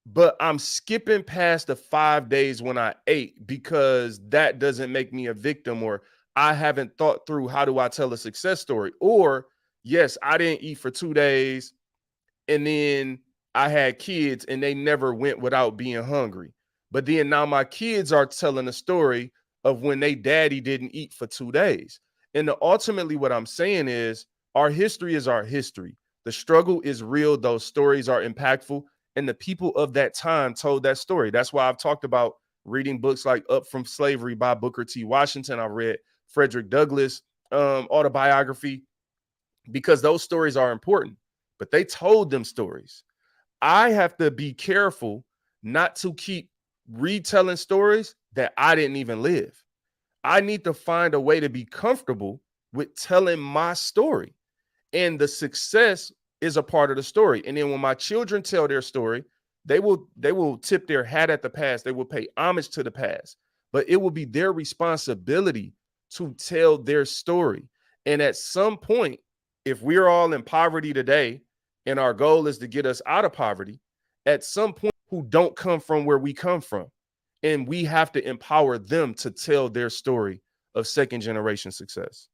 But I'm skipping past the 5 days when I ate because that doesn't make me a victim, or I haven't thought through how do I tell a success story. Or, yes, I didn't eat for 2 days and then I had kids and they never went without being hungry. But then now my kids are telling a story of when they daddy didn't eat for 2 days. And ultimately, what I'm saying is our history is our history. The struggle is real. Those stories are impactful. And the people of that time told that story. That's why I've talked about reading books like Up from Slavery by Booker T. Washington. I read Frederick Douglass autobiography, because those stories are important, but they told them stories. I have to be careful not to keep retelling stories that I didn't even live. I need to find a way to be comfortable with telling my story. And the success is a part of the story. And then when my children tell their story, they will tip their hat at the past. They will pay homage to the past. But it will be their responsibility to tell their story. And at some point, if we're all in poverty today and our goal is to get us out of poverty, at some point, who don't come from where we come from, and we have to empower them to tell their story of second generation success.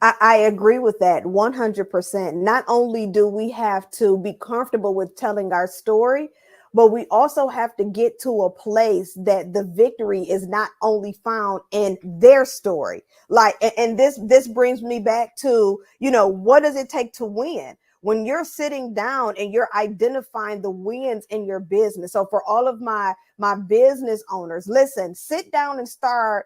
I agree with that 100%. Not only do we have to be comfortable with telling our story, but we also have to get to a place that the victory is not only found in their story. Like, and this brings me back to, what does it take to win? When you're sitting down and you're identifying the wins in your business. So for all of my business owners, listen, sit down and start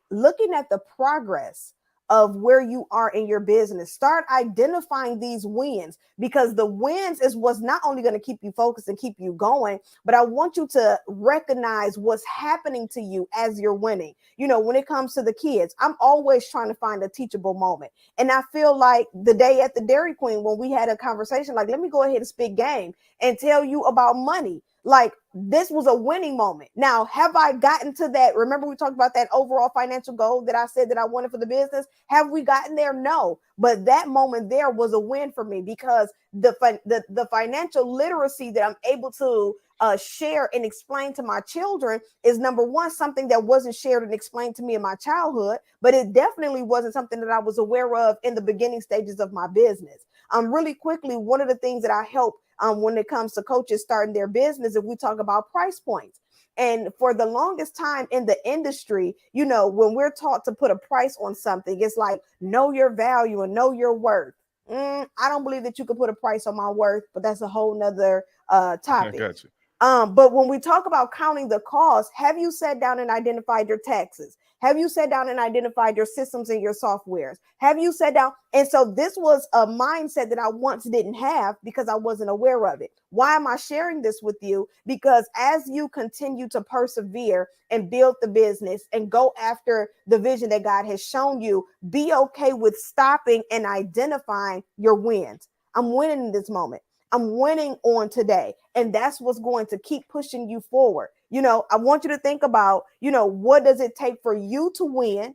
looking at the progress of where you are in your business. Start identifying these wins, because the wins is what's not only going to keep you focused and keep you going, but I want you to recognize what's happening to you as you're winning. When it comes to the kids, I'm always trying to find a teachable moment. And I feel like the day at the Dairy Queen, when we had a conversation, like, let me go ahead and spit game and tell you about money. Like, this was a winning moment. Now, have I gotten to that? Remember, we talked about that overall financial goal that I said that I wanted for the business. Have we gotten there? No. But that moment there was a win for me, because the financial literacy that I'm able to share and explain to my children is, number one, something that wasn't shared and explained to me in my childhood, but it definitely wasn't something that I was aware of in the beginning stages of my business. Really quickly, one of the things that I help when it comes to coaches starting their business, if we talk about price points. And for the longest time in the industry, when we're taught to put a price on something, it's like, know your value and know your worth. I don't believe that you can put a price on my worth, but that's a whole nother topic. I got you. But when we talk about counting the cost, have you sat down and identified your taxes? Have you sat down and identified your systems and your softwares? Have you sat down? And so this was a mindset that I once didn't have because I wasn't aware of it. Why am I sharing this with you? Because as you continue to persevere and build the business and go after the vision that God has shown you, be okay with stopping and identifying your wins. I'm winning in this moment. I'm winning on today. And that's what's going to keep pushing you forward. I want you to think about, what does it take for you to win?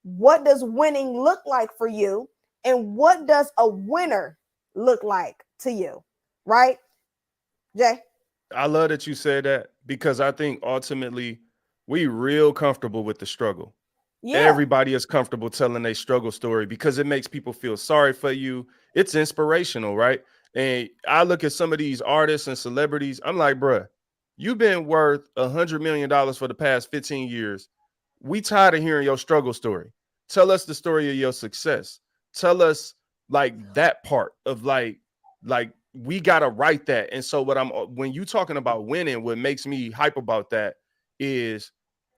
What does winning look like for you? And what does a winner look like to you? Right, Jay? I love that you said that, because I think ultimately we real comfortable with the struggle. Yeah. Everybody is comfortable telling a struggle story because it makes people feel sorry for you. It's inspirational, right? And I look at some of these artists and celebrities, I'm like, bruh, you've been worth $100 million for the past 15 years. We tired of hearing your struggle story. Tell us the story of your success. Tell us like that part of like we gotta write that. And so when you talking about winning, what makes me hype about that is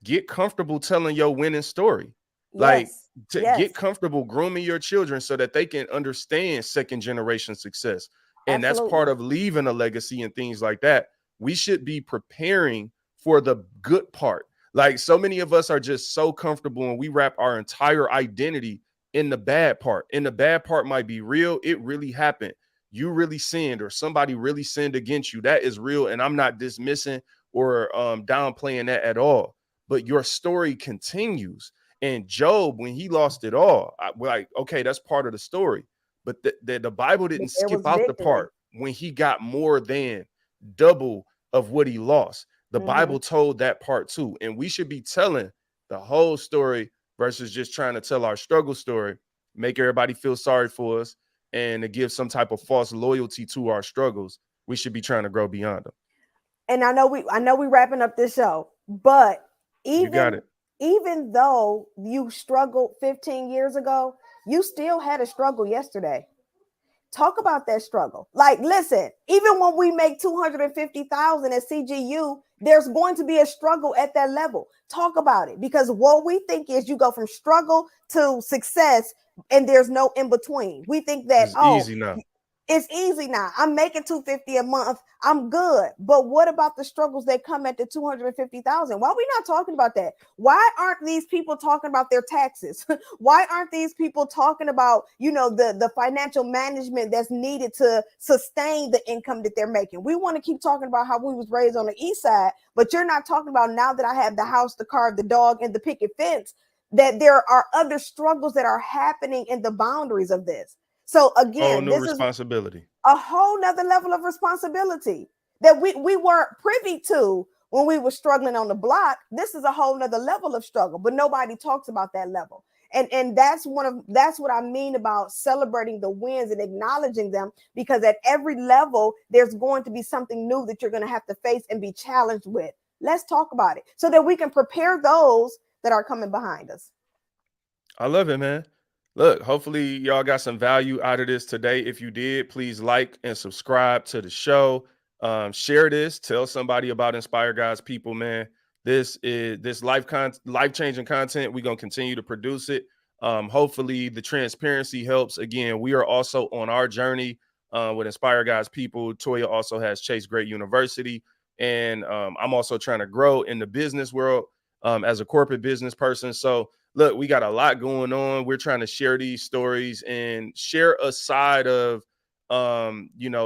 get comfortable telling your winning story. Like Yes. get comfortable grooming your children so that they can understand second generation success And that's Absolutely. part of leaving a legacy and things like that. We should be preparing for the good part. Like, so many of us are just so comfortable and we wrap our entire identity in the bad part. And the bad part might be real. It really happened. You really sinned, or somebody really sinned against you. That is real. And I'm not dismissing or downplaying that at all. But your story continues. And Job, when he lost it all, we're like, okay, that's part of the story. But the Bible didn't There skip was out the victory. part when he got more than double of what he lost. The Bible told that part too. And we should be telling the whole story versus just trying to tell our struggle story, make everybody feel sorry for us, and to give some type of false loyalty to our struggles. We should be trying to grow beyond them. And I know we wrapping up this show, but You got it. even though you struggled 15 years ago, you still had a struggle yesterday. Talk about that struggle. Like, listen, even when we make 250,000 at CGU, there's going to be a struggle at that level. Talk about it, because what we think is you go from struggle to success and there's no in between. We think that, It's easy now. it's easy now. I'm making 250 a month. I'm good. But what about the struggles that come at the 250,000? Why are we not talking about that? Why aren't these people talking about their taxes? Why aren't these people talking about, the financial management that's needed to sustain the income that they're making? We want to keep talking about how we was raised on the east side, but you're not talking about, now that I have the house, the car, the dog, and the picket fence, that there are other struggles that are happening in the boundaries of this. So again, New this responsibility. is a whole nother level of responsibility that we weren't privy to when we were struggling on the block. This is a whole nother level of struggle, but nobody talks about that level. And that's what I mean about celebrating the wins and acknowledging them, because at every level, there's going to be something new that you're going to have to face and be challenged with. Let's talk about it so that we can prepare those that are coming behind us. I love it, man. Look, hopefully y'all got some value out of this today. If you did, please like and subscribe to the show. Share this, tell somebody about Inspire God's People, man. This life-changing content. We're gonna continue to produce it. Hopefully the transparency helps. Again, we are also on our journey with Inspire God's People. Toya also has Chase Great University, and I'm also trying to grow in the business world as a corporate business person. So look, we got a lot going on. We're trying to share these stories and share a side of,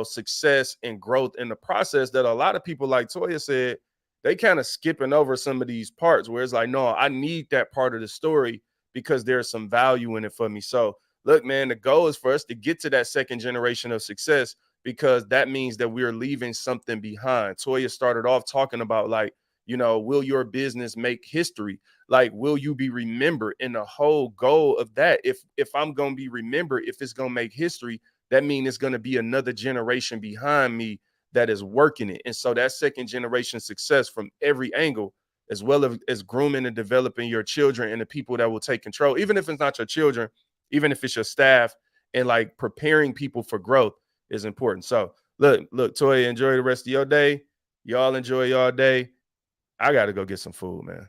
success and growth in the process that a lot of people, like Toya said, they kind of skipping over some of these parts where it's like, no, I need that part of the story because there's some value in it for me. So look, man, the goal is for us to get to that second generation of success, because that means that we're leaving something behind. Toya started off talking about, like, will your business make history? Like, will you be remembered? And the whole goal of that, if I'm going to be remembered, if it's going to make history, that means it's going to be another generation behind me that is working it. And so that second generation success from every angle, as well as grooming and developing your children and the people that will take control, even if it's not your children, even if it's your staff, and like preparing people for growth is important. So look, Toya, enjoy the rest of your day. Y'all enjoy y'all day. I got to go get some food, man.